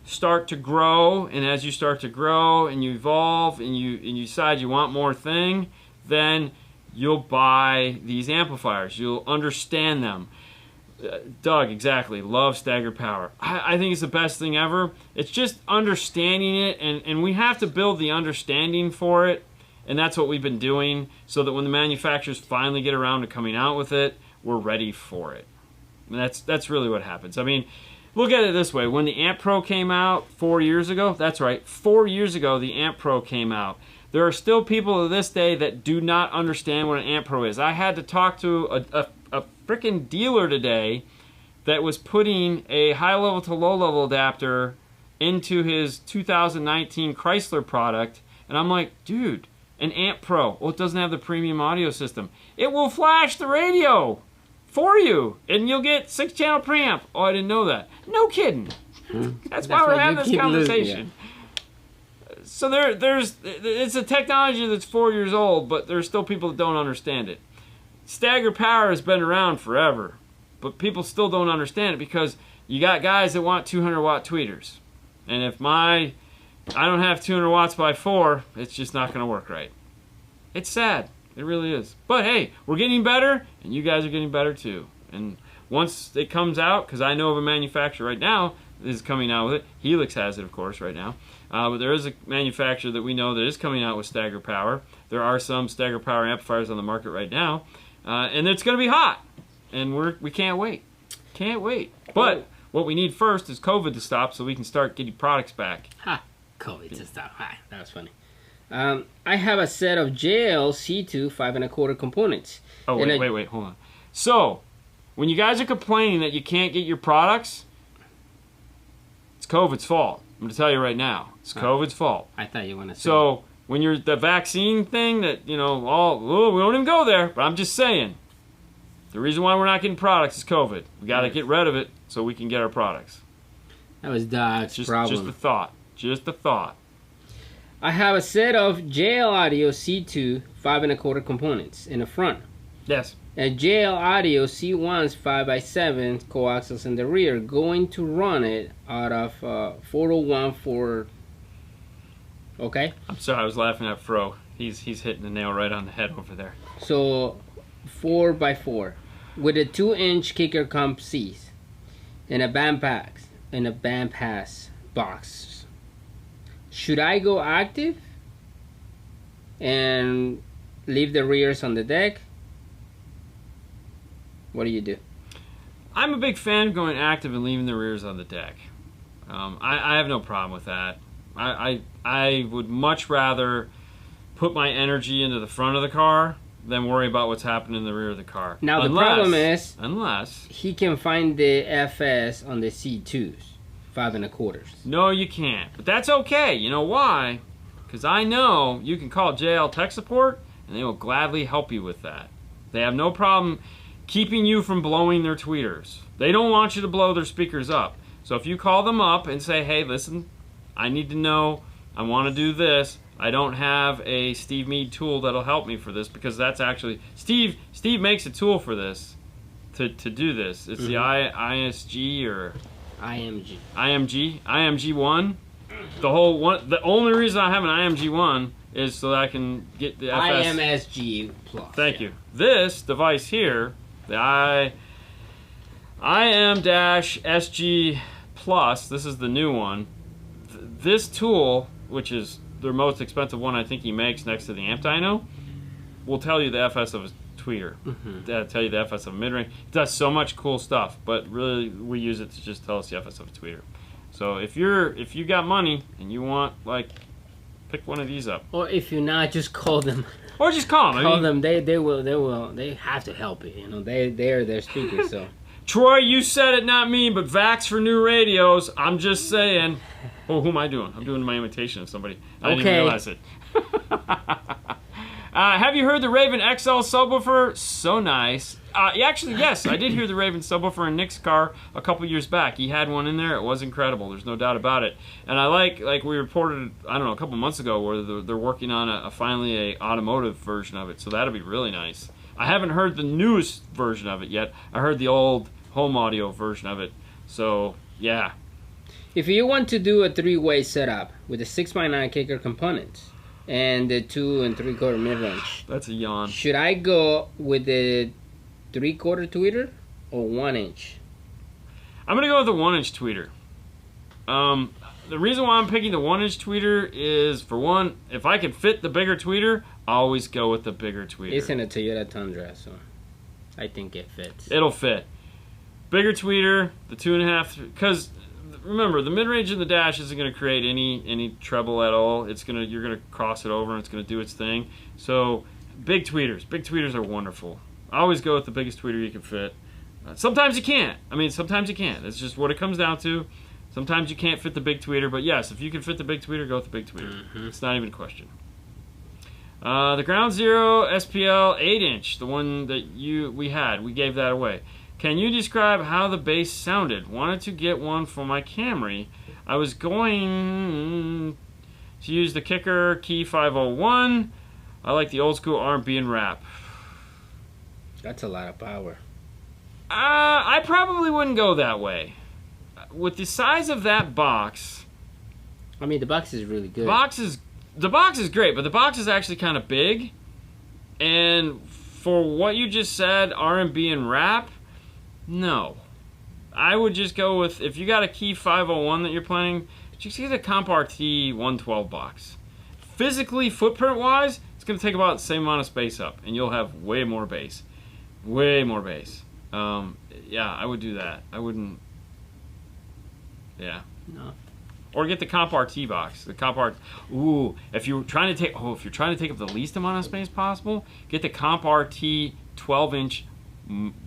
Speaker 1: start to grow, and as you start to grow and you evolve and you decide you want more thing, then you'll buy these amplifiers. You'll understand them. Doug, exactly. Love staggered power. I think it's the best thing ever. It's just understanding it, and we have to build the understanding for it, and that's what we've been doing, so that when the manufacturers finally get around to coming out with it, we're ready for it. And that's really what happens. I mean, look at it this way. When the Amp Pro came out 4 years ago, that's right, 4 years ago the Amp Pro came out. There are still people to this day that do not understand what an Amp Pro is. I had to talk to a freaking dealer today that was putting a high level to low level adapter into his 2019 Chrysler product, and I'm like, dude, an Amp Pro. Well, it doesn't have the premium audio system. It will flash the radio for you, and you'll get 6-channel preamp. Oh, I didn't know that. No kidding. That's why we're having this conversation. So it's a technology that's 4 years old, but there's still people that don't understand it. Staggered power has been around forever, but people still don't understand it because you got guys that want 200-watt tweeters. And if I don't have 200 watts by 4, it's just not going to work right. It's sad. It really is. But hey, we're getting better, and you guys are getting better too. And once it comes out, because I know of a manufacturer right now that is coming out with it. Helix has it, of course, right now. But there is a manufacturer that we know that is coming out with Staggered power. There are some Staggered power amplifiers on the market right now. And it's going to be hot. And we can't wait. Can't wait. But what we need first is COVID to stop so we can start getting products back.
Speaker 2: Ha! COVID to stop. Ha! That was funny. I have a set of JL C2 5 1/4 components.
Speaker 1: Oh, wait, hold on. So, when you guys are complaining that you can't get your products, it's COVID's fault. I'm going to tell you right now. It's COVID's fault.
Speaker 2: I thought you were going to say.
Speaker 1: So, when you're the vaccine thing that, we don't even go there, but I'm just saying. The reason why we're not getting products is COVID. We got to get rid of it so we can get our products.
Speaker 2: That was Doc's problem.
Speaker 1: Just a thought. Just a thought.
Speaker 2: I have a set of JL Audio C2 5 1/4 components in the front.
Speaker 1: Yes.
Speaker 2: And JL Audio C1's 5x7 coaxials in the rear. Going to run it out of 401 for... Okay?
Speaker 1: I'm sorry, I was laughing at Fro. He's hitting the nail right on the head over there.
Speaker 2: So, 4x4 with a 2-inch kicker comp C's and a band pass box. Should I go active and leave the rears on the deck? What do you do?
Speaker 1: I'm a big fan of going active and leaving the rears on the deck. I have no problem with that. I would much rather put my energy into the front of the car than worry about what's happening in the rear of the car.
Speaker 2: Now the problem is,
Speaker 1: unless
Speaker 2: he can find the FS on the C2s, 5 1/4.
Speaker 1: No, you can't. But that's okay. You know why? Because I know you can call JL Tech Support, and they will gladly help you with that. They have no problem keeping you from blowing their tweeters. They don't want you to blow their speakers up. So if you call them up and say, hey, listen, I need to know, I want to do this. I don't have a Steve Mead tool that'll help me for this, because that's actually Steve makes a tool for this to do this. It's the ISG or IMG1. The only reason I have an IMG1 is so that I can get the FS.
Speaker 2: IMSG Plus.
Speaker 1: Thank you. This device here, the IM-SG Plus, this is the new one. This tool, which is the most expensive one I think he makes next to the amp dyno, will tell you the FS of a tweeter. Tell you the FS of a mid-range. It does so much cool stuff, but really we use it to just tell us the FS of a tweeter. So if you got money and you want, like, pick one of these up.
Speaker 2: Or if you're not, just call them.
Speaker 1: Or just call them.
Speaker 2: Call them. They have to help you. They're their speakers. So.
Speaker 1: Troy, you said it, not me, but Vax for new radios. I'm just saying. Oh, who am I doing? I'm doing my imitation of somebody. I didn't even realize it. Have you heard the Raven XL subwoofer? So nice. Actually, yes, I did hear the Raven subwoofer in Nick's car a couple years back. He had one in there. It was incredible. There's no doubt about it. And I like we reported, I don't know, a couple months ago, where they're working on finally a automotive version of it. So that'll be really nice. I haven't heard the newest version of it yet. I heard the old home audio version of it. So, yeah.
Speaker 2: If you want to do a 3-way setup with a 6x9 kicker components and the 2 3/4 mid-range,
Speaker 1: that's a yawn. Should
Speaker 2: I go with the 3/4 tweeter or 1-inch?
Speaker 1: I'm gonna go with the 1-inch tweeter. The reason why I'm picking the 1-inch tweeter is, for one, if I can fit the bigger tweeter, I always go with the bigger tweeter.
Speaker 2: It's in a Toyota Tundra, so I think it fits.
Speaker 1: It'll fit. Bigger tweeter, the 2.5, because remember, the mid-range in the dash isn't going to create any treble at all. You're gonna cross it over and it's gonna do its thing. So big tweeters are wonderful. I always go with the biggest tweeter you can fit. Sometimes you can't. Sometimes you can't. It's just what it comes down to. Sometimes you can't fit the big tweeter, but yes, if you can fit the big tweeter, go with the big tweeter. It's not even a question. The Ground Zero SPL 8-inch, the one that we gave that away. Can you describe how the bass sounded? Wanted to get one for my Camry. I was going to use the Kicker Key 501. I like the old school R&B and rap.
Speaker 2: That's a lot of power.
Speaker 1: I probably wouldn't go that way. With the size of that box...
Speaker 2: I mean, the box is really good.
Speaker 1: The box is great, but the box is actually kind of big. And for what you just said, R&B and rap, no. I would just go with, if you got a Key 501 that you're playing, just get a Comp RT 112 box. Physically, footprint-wise, it's going to take about the same amount of space up, and you'll have way more bass. Way more bass. Yeah, I would do that. I wouldn't... Yeah.
Speaker 2: No.
Speaker 1: Or get the Comp RT box. The Comp RT. Ooh, if you're trying to take up the least amount of space possible, get the Comp RT 12-inch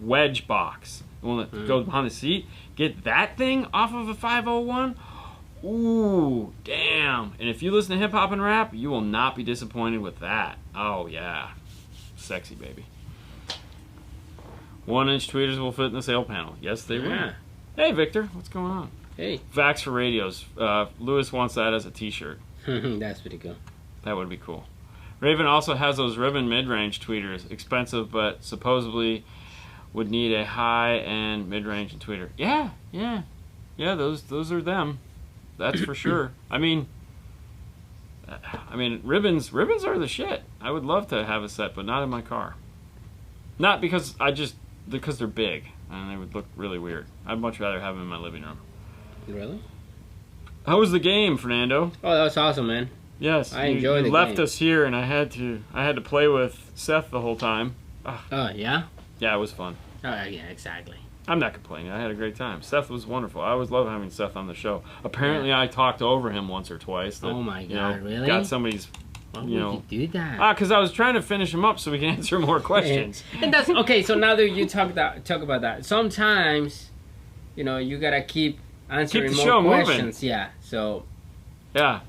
Speaker 1: wedge box. The one that goes behind the seat. Get that thing off of a 501. Ooh, damn. And if you listen to hip hop and rap, you will not be disappointed with that. Oh yeah, sexy baby. 1-inch tweeters will fit in the sail panel. Yes, they will. Hey, Victor, what's going on?
Speaker 2: Hey.
Speaker 1: Vax for radios. Lewis wants that as a t-shirt.
Speaker 2: That's pretty cool.
Speaker 1: That would be cool. Raven also has those ribbon mid-range tweeters. Expensive, but supposedly would need a high-end mid-range tweeter. Yeah. Those are them. That's for sure. I mean, ribbons are the shit. I would love to have a set, but not in my car. Not because because they're big and they would look really weird. I'd much rather have them in my living room.
Speaker 2: Really?
Speaker 1: How was the game, Fernando?
Speaker 2: Oh, that was awesome, man.
Speaker 1: Yes,
Speaker 2: I enjoyed the game.
Speaker 1: You left us here, and I had to play with Seth the whole time.
Speaker 2: Oh, yeah?
Speaker 1: Yeah, it was fun.
Speaker 2: Oh, yeah, exactly.
Speaker 1: I'm not complaining. I had a great time. Seth was wonderful. I always love having Seth on the show. Apparently, I talked over him once or twice. That,
Speaker 2: oh my God, really?
Speaker 1: Got somebody's.
Speaker 2: Why would you do that?
Speaker 1: Because I was trying to finish him up so we can answer more questions.
Speaker 2: And that's okay. So now that you talk about that, sometimes, you gotta keep answering more questions. Moving. Yeah. So. Yeah.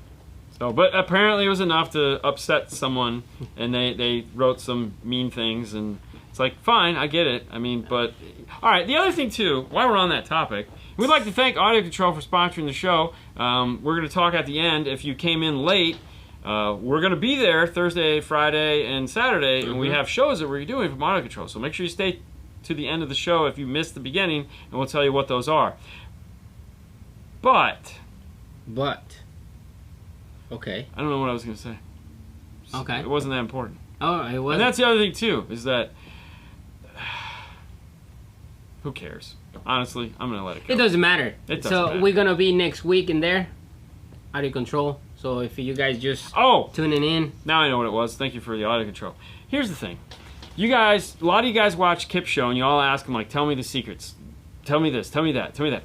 Speaker 1: So, but apparently it was enough to upset someone, and they wrote some mean things, and it's like, fine, I get it. I mean, but all right. The other thing too, while we're on that topic, we'd like to thank AudioControl for sponsoring the show. We're going to talk at the end. If you came in late. We're going to be there Thursday, Friday, and Saturday, and we have shows that we're doing from AudioControl. So make sure you stay to the end of the show if you missed the beginning, and we'll tell you what those are. But.
Speaker 2: Okay.
Speaker 1: I don't know what I was going to say.
Speaker 2: Okay.
Speaker 1: It wasn't that important.
Speaker 2: Oh, it wasn't.
Speaker 1: And that's the other thing, too, is that. Who cares? Honestly, I'm going to let it go.
Speaker 2: It doesn't matter.
Speaker 1: It doesn't matter.
Speaker 2: We're going to be next week in there. AudioControl. So if you guys just tuning in.
Speaker 1: Now I know what it was. Thank you for the AudioControl. Here's the thing. You guys, a lot of you guys watch Kip's show and you all ask him, like, tell me the secrets. Tell me this, tell me that, tell me that.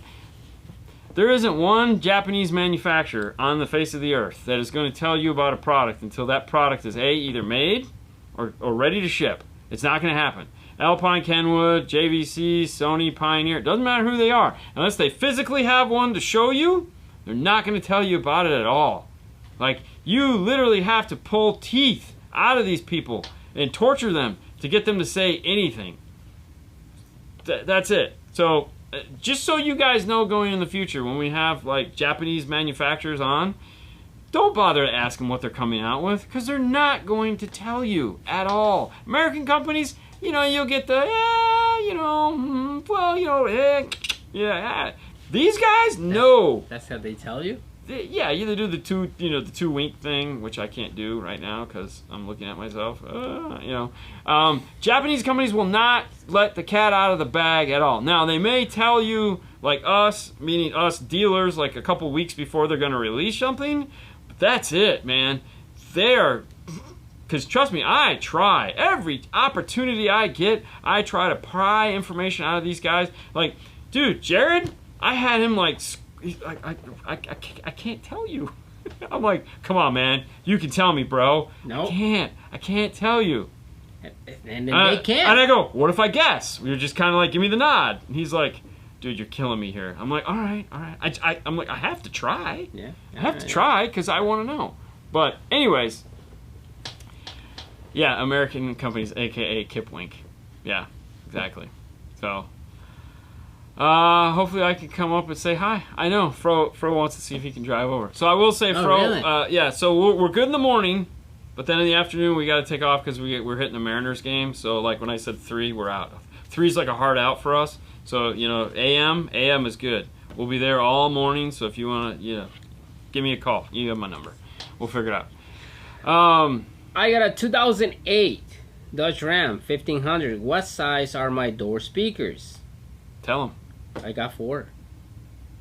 Speaker 1: There isn't one Japanese manufacturer on the face of the earth that is going to tell you about a product until that product is either made or ready to ship. It's not going to happen. Alpine, Kenwood, JVC, Sony, Pioneer, it doesn't matter who they are. Unless they physically have one to show you, they're not going to tell you about it at all. Like, you literally have to pull teeth out of these people and torture them to get them to say anything. That's it. So, just so you guys know going in the future, when we have, like, Japanese manufacturers on, don't bother to ask them what they're coming out with, because they're not going to tell you at all. American companies, you'll get the, These guys, no.
Speaker 2: That's how they tell you?
Speaker 1: Yeah, either do the two wink thing, which I can't do right now because I'm looking at myself. Japanese companies will not let the cat out of the bag at all. Now they may tell you, like us, meaning us dealers, like a couple weeks before they're going to release something. But that's it, man. They're, because trust me, I try every opportunity I get. I try to pry information out of these guys. Like, dude, Jared, I had him like. I can't tell you. I'm like, come on, man. You can tell me, bro.
Speaker 2: No.
Speaker 1: I can't tell you.
Speaker 2: And then they can't.
Speaker 1: And I go, what if I guess? You're just kind of like, give me the nod. And he's like, dude, you're killing me here. I'm like, all right. I'm like, I have to try.
Speaker 2: Yeah.
Speaker 1: I have to try because I want to know. But anyways, yeah, American companies, aka Kipwink. Yeah, exactly. So, hopefully I can come up and say hi. I know Fro wants to see if he can drive over. So I will say, Fro,
Speaker 2: really?
Speaker 1: yeah. So we're good in the morning, but then in the afternoon we got to take off because we're hitting the Mariners game. So like when I said 3, we're out. 3's like a hard out for us. So you know, AM is good. We'll be there all morning. So if you want to, give me a call. You have my number. We'll figure it out.
Speaker 2: I got a 2008 Dodge Ram 1500. What size are my door speakers?
Speaker 1: Tell them.
Speaker 2: I got 4.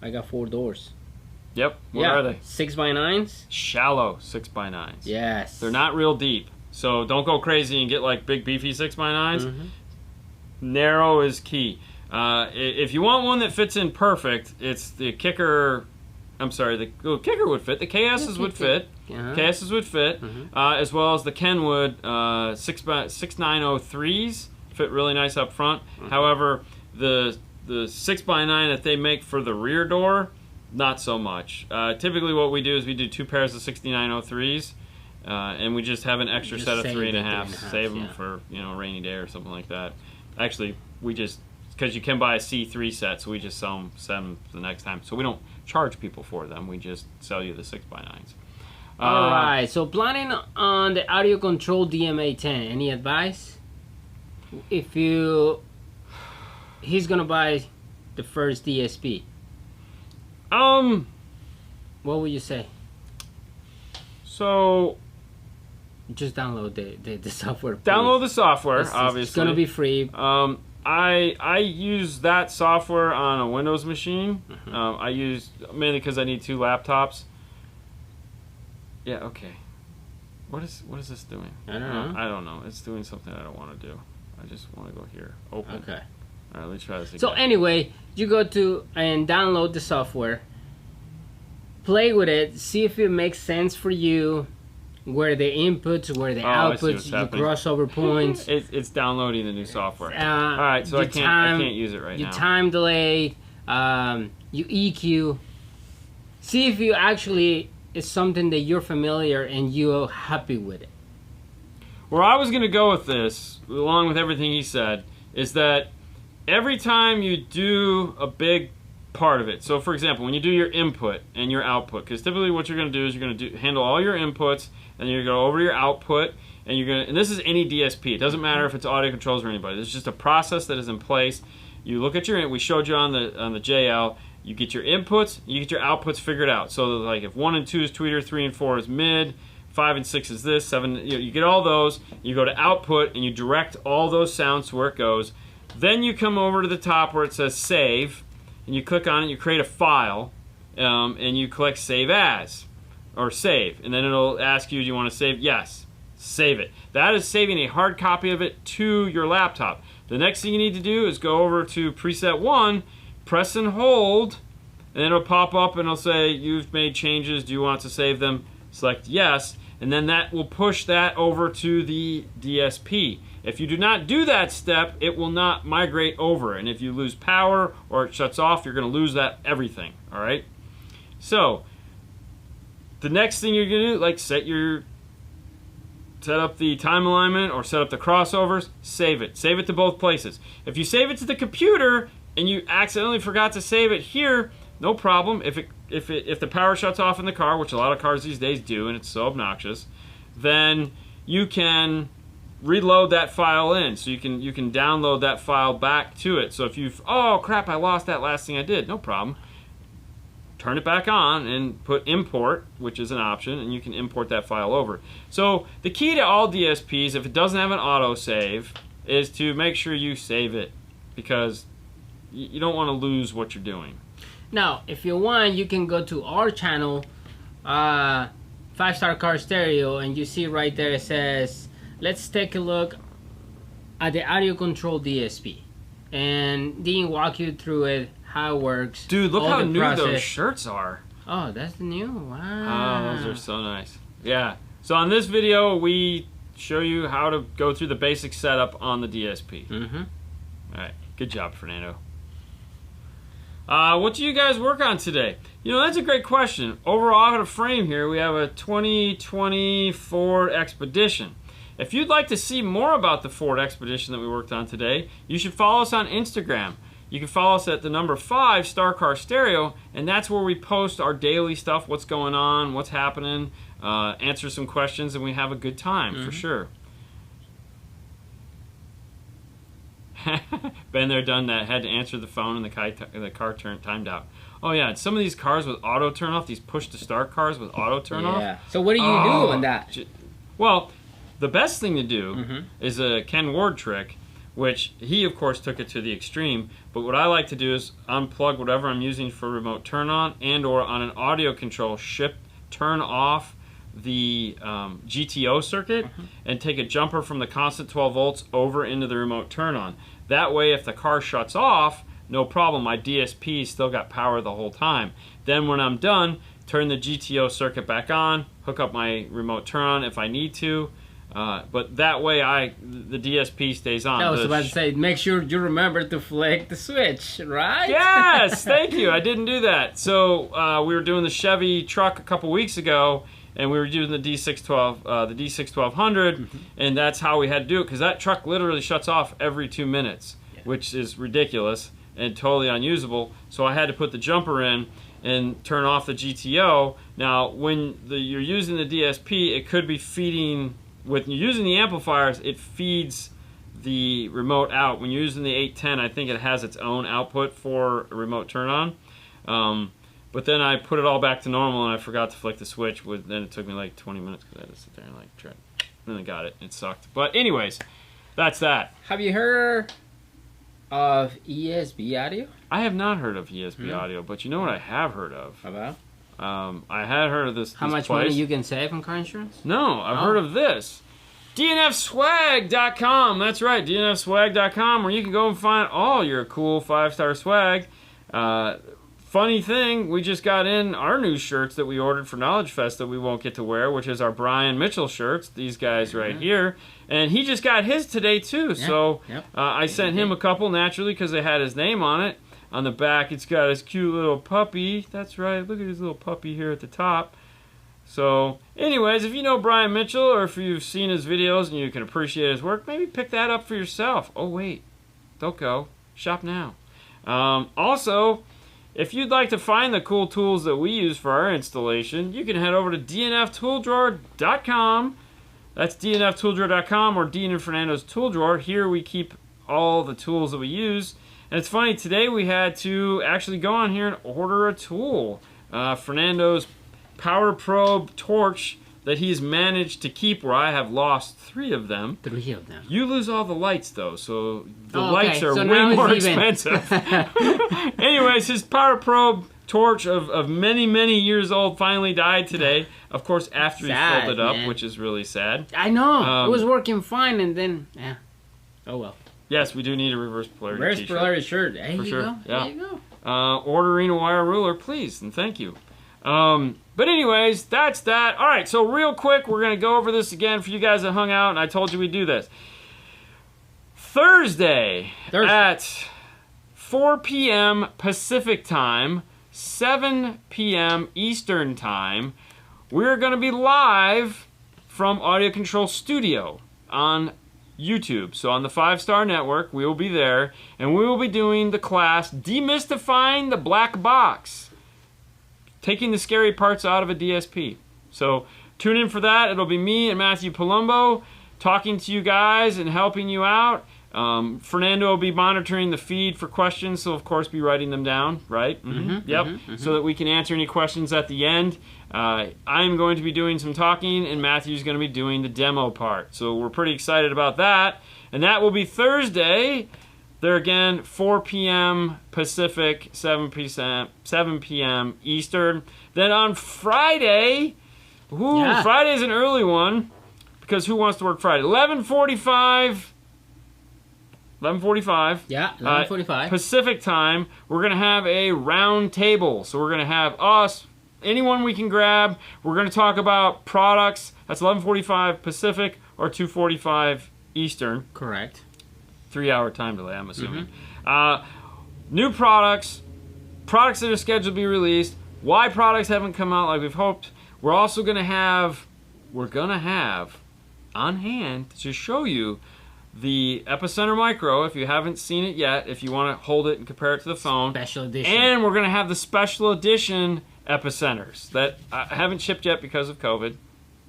Speaker 2: I got 4 doors.
Speaker 1: Yep. What are they?
Speaker 2: 6x9s.
Speaker 1: Shallow 6x9s.
Speaker 2: Yes.
Speaker 1: They're not real deep. So don't go crazy and get like big beefy 6x9s.
Speaker 2: Mm-hmm.
Speaker 1: Narrow is key. If you want one that fits in perfect, it's the kicker. I'm sorry, the kicker would fit. The KSs would fit. KSs would fit, as well as the Kenwood 6903s fit really nice up front. However, the 6x9 that they make for the rear door, not so much. Typically, what we do is we do 2 pairs of 6903s, and we just have an extra set of 3.5. Save them for a rainy day or something like that. Actually, we just because you can buy a C3 set, so we just send them the next time. So we don't charge people for them. We just sell you the 6x9s.
Speaker 2: All right. So planning on the AudioControl DMA10. Any advice? If he's gonna buy the first DSP. What would you say?
Speaker 1: So
Speaker 2: just download the software. Please.
Speaker 1: Download the software. Obviously,
Speaker 2: it's gonna be free.
Speaker 1: I use that software on a Windows machine. I use mainly because I need 2 laptops. Yeah. Okay. What is this doing?
Speaker 2: I don't know.
Speaker 1: I don't know. It's doing something I don't want to do. I just want to go here. Open.
Speaker 2: Okay.
Speaker 1: All right. Let's try this again.
Speaker 2: So anyway, you go to and download the software. Play with it. See if it makes sense for you. Where the inputs, where the outputs, the crossover points.
Speaker 1: It's downloading the new software. All right, so I can't use it right now.
Speaker 2: You time delay, you EQ. See if you actually is something that you're familiar and you're happy with it.
Speaker 1: Where I was going to go with this, along with everything he said, is that every time you do a big part of it. So, for example, when you do your input and your output, because typically what you're going to do is you're going to handle all your inputs. And you're going to go over to your output, and this is any DSP. It doesn't matter if it's audio controls or anybody. This is just a process that is in place. You look at we showed you on the JL. You get your inputs, you get your outputs figured out. So like if 1 and 2 is tweeter, 3 and 4 is mid, 5 and 6 is this, 7. You get all those. You go to output and you direct all those sounds to where it goes. Then you come over to the top where it says save, and you click on it. You create a file, and you click save as. Or save, and then it'll ask you, do you want to save? Yes, save it. That is saving a hard copy of it to your laptop. The next thing you need to do is go over to preset 1, press and hold, and then it'll pop up and it'll say, you've made changes, do you want to save them? Select yes, and then that will push that over to the DSP. If you do not do that step, it will not migrate over, and if you lose power or it shuts off, you're going to lose everything, all right? So, the next thing you're going to do, like set up the time alignment or set up the crossovers, save it. Save it to both places. If you save it to the computer and you accidentally forgot to save it here, no problem. If the power shuts off in the car, which a lot of cars these days do, and it's so obnoxious, then you can reload that file in. So you can download that file back to it. So if oh crap, I lost that last thing I did, no problem. Turn it back on and put import, which is an option, and you can import that file over. So the key to all DSPs, if it doesn't have an autosave, is to make sure you save it, because you don't want to lose what you're doing.
Speaker 2: Now, if you want, you can go to our channel, 5-Star Car Stereo, and you see right there it says, let's take a look at the AudioControl DSP. And Dean walk you through it, how it works.
Speaker 1: Dude, look how new those shirts are.
Speaker 2: Oh, that's the new. Wow.
Speaker 1: Oh, those are so nice. Yeah. So on this video, we show you how to go through the basic setup on the DSP. All right. Good job, Fernando. What do you guys work on today? You know, that's a great question. Overall, out of frame here, we have a 2020 Ford Expedition. If you'd like to see more about the Ford Expedition that we worked on today, you should follow us on Instagram. You can follow us at the number 5 Star Car Stereo, and that's where we post our daily stuff, what's going on, what's happening, answer some questions, and we have a good time, for sure. Been there, done that. Had to answer the phone, and the car timed out. Oh yeah, some of these cars with auto turn off, these push to start cars with auto turn off.
Speaker 2: Yeah. So what do you do on that?
Speaker 1: Well, the best thing to do is a Ken Ward trick, which he of course took it to the extreme. But what I like to do is unplug whatever I'm using for remote turn on, and or on an audio control turn off the GTO circuit and take a jumper from the constant 12 volts over into the remote turn on. That way, if the car shuts off, no problem. My DSP still got power the whole time. Then when I'm done, turn the GTO circuit back on, hook up my remote turn on if I need to. But that way, the DSP stays on.
Speaker 2: I was about to say, make sure you remember to flick the switch, right?
Speaker 1: Yes, thank you. I didn't do that. So we were doing the Chevy truck a couple weeks ago, and we were using the D61200, and that's how we had to do it, because that truck literally shuts off every 2 minutes, which is ridiculous and totally unusable. So I had to put the jumper in and turn off the GTO. Now, when you're using the DSP, it could be feeding. When you're using the amplifiers, it feeds the remote out. When you're using the 810, I think it has its own output for a remote turn on. But then I put it all back to normal, and I forgot to flick the switch. Then it took me like 20 minutes because I had to sit there and like try. And then I got it. It sucked. But anyways, that's that.
Speaker 2: Have you heard of ESB audio?
Speaker 1: I have not heard of ESB audio, but you know what I have heard of?
Speaker 2: About?
Speaker 1: I had heard of this.
Speaker 2: How much money you can save on car insurance?
Speaker 1: No, I've heard of this. DNFswag.com. That's right, DNFswag.com, where you can go and find all your cool 5-star swag. Funny thing, we just got in our new shirts that we ordered for KnowledgeFest that we won't get to wear, which is our Brian Mitchell shirts, these guys right here. And he just got his today, too. So I sent him a couple, naturally, because they had his name on it. On the back, it's got his cute little puppy. That's right, look at his little puppy here at the top. So, anyways, if you know Brian Mitchell, or if you've seen his videos and you can appreciate his work, maybe pick that up for yourself. Oh, wait, don't go. Shop now. Also, if you'd like to find the cool tools that we use for our installation, you can head over to dnftooldrawer.com. That's dnftooldrawer.com, or Dean and Fernando's Tool Drawer. Here we keep all the tools that we use. And it's funny, today we had to actually go on here and order a tool. Fernando's Power Probe torch that he's managed to keep, where I have lost 3 of them.
Speaker 2: 3 of them.
Speaker 1: You lose all the lights, though, so the lights are way more expensive. Anyways, his Power Probe torch of many, many years old finally died today. Of course, after he filled it up, which is really sad.
Speaker 2: I know. It was working fine, and then, oh well.
Speaker 1: Yes, we do need a reverse polarity
Speaker 2: reverse
Speaker 1: t-shirt.
Speaker 2: Polarity shirt. There you go.
Speaker 1: Yeah.
Speaker 2: There you go.
Speaker 1: Ordering a wire ruler, please, and thank you. But anyways, that's that. All right, so real quick, we're going to go over this again for you guys that hung out, and I told you we'd do this. Thursday. At 4 p.m. Pacific time, 7 p.m. Eastern time, we're going to be live from Audio Control Studio on YouTube. So on the 5-Star Network, we will be there, and we will be doing the class Demystifying the Black Box. Taking the scary parts out of a DSP. So tune in for that. It'll be me and Matthew Palumbo talking to you guys and helping you out. Fernando will be monitoring the feed for questions, so of course be writing them down, right? So that we can answer any questions at the end. I'm going to be doing some talking, and Matthew's going to be doing the demo part. So we're pretty excited about that. And that will be Thursday. There again, 4 p.m. Pacific, 7 p.m. Eastern. Then on Friday, Friday's an early one, because who wants to work Friday? 11:45.
Speaker 2: Yeah, 11:45.
Speaker 1: Pacific time. We're going to have a round table. So we're going to have us, anyone we can grab. We're going to talk about products. That's 11:45 Pacific or 2:45 Eastern.
Speaker 2: Correct.
Speaker 1: 3-hour time delay, I'm assuming. New products, products that are scheduled to be released, why products haven't come out like we've hoped. We're also going to have on hand to show you the Epicenter Micro, if you haven't seen it yet, if you want to hold it and compare it to the phone.
Speaker 2: Special edition.
Speaker 1: And we're going to have the special edition Epicenters that haven't shipped yet because of COVID.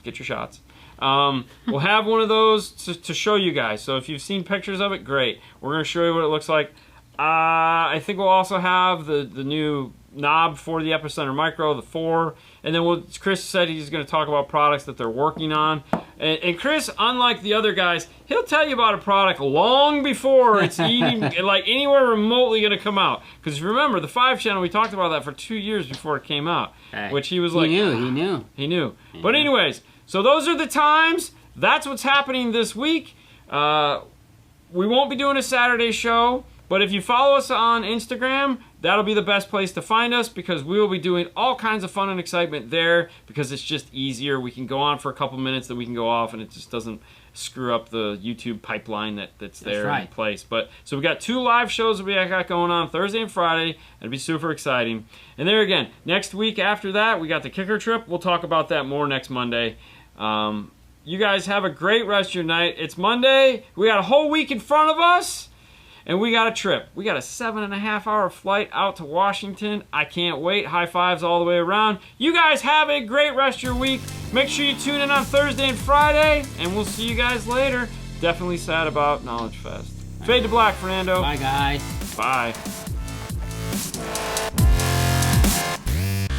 Speaker 1: Get your shots. We'll have one of those to show you guys. So if you've seen pictures of it, great. We're going to show you what it looks like. I think we'll also have the new knob for the Epicenter Micro, the 4. And then Chris said he's going to talk about products that they're working on. And Chris, unlike the other guys, he'll tell you about a product long before it's even like anywhere remotely going to come out. Because if you remember, the 5-channel, we talked about that for 2 years before it came out. Which he was like... He knew. But anyways, so those are the times. That's what's happening this week. We won't be doing a Saturday show. But if you follow us on Instagram, that'll be the best place to find us because we will be doing all kinds of fun and excitement there because it's just easier. We can go on for a couple minutes, then we can go off, and it just doesn't screw up the YouTube pipeline that's there in place. But so we got 2 live shows that we got going on Thursday and Friday. It'll be super exciting. And there again, next week after that, we got the kicker trip. We'll talk about that more next Monday. You guys have a great rest of your night. It's Monday. We got a whole week in front of us. And we got a trip. We got a 7.5-hour flight out to Washington. I can't wait. High fives all the way around. You guys have a great rest of your week. Make sure you tune in on Thursday and Friday. And we'll see you guys later. Definitely sad about KnowledgeFest. Fade to black, Fernando.
Speaker 2: Bye, guys.
Speaker 1: Bye.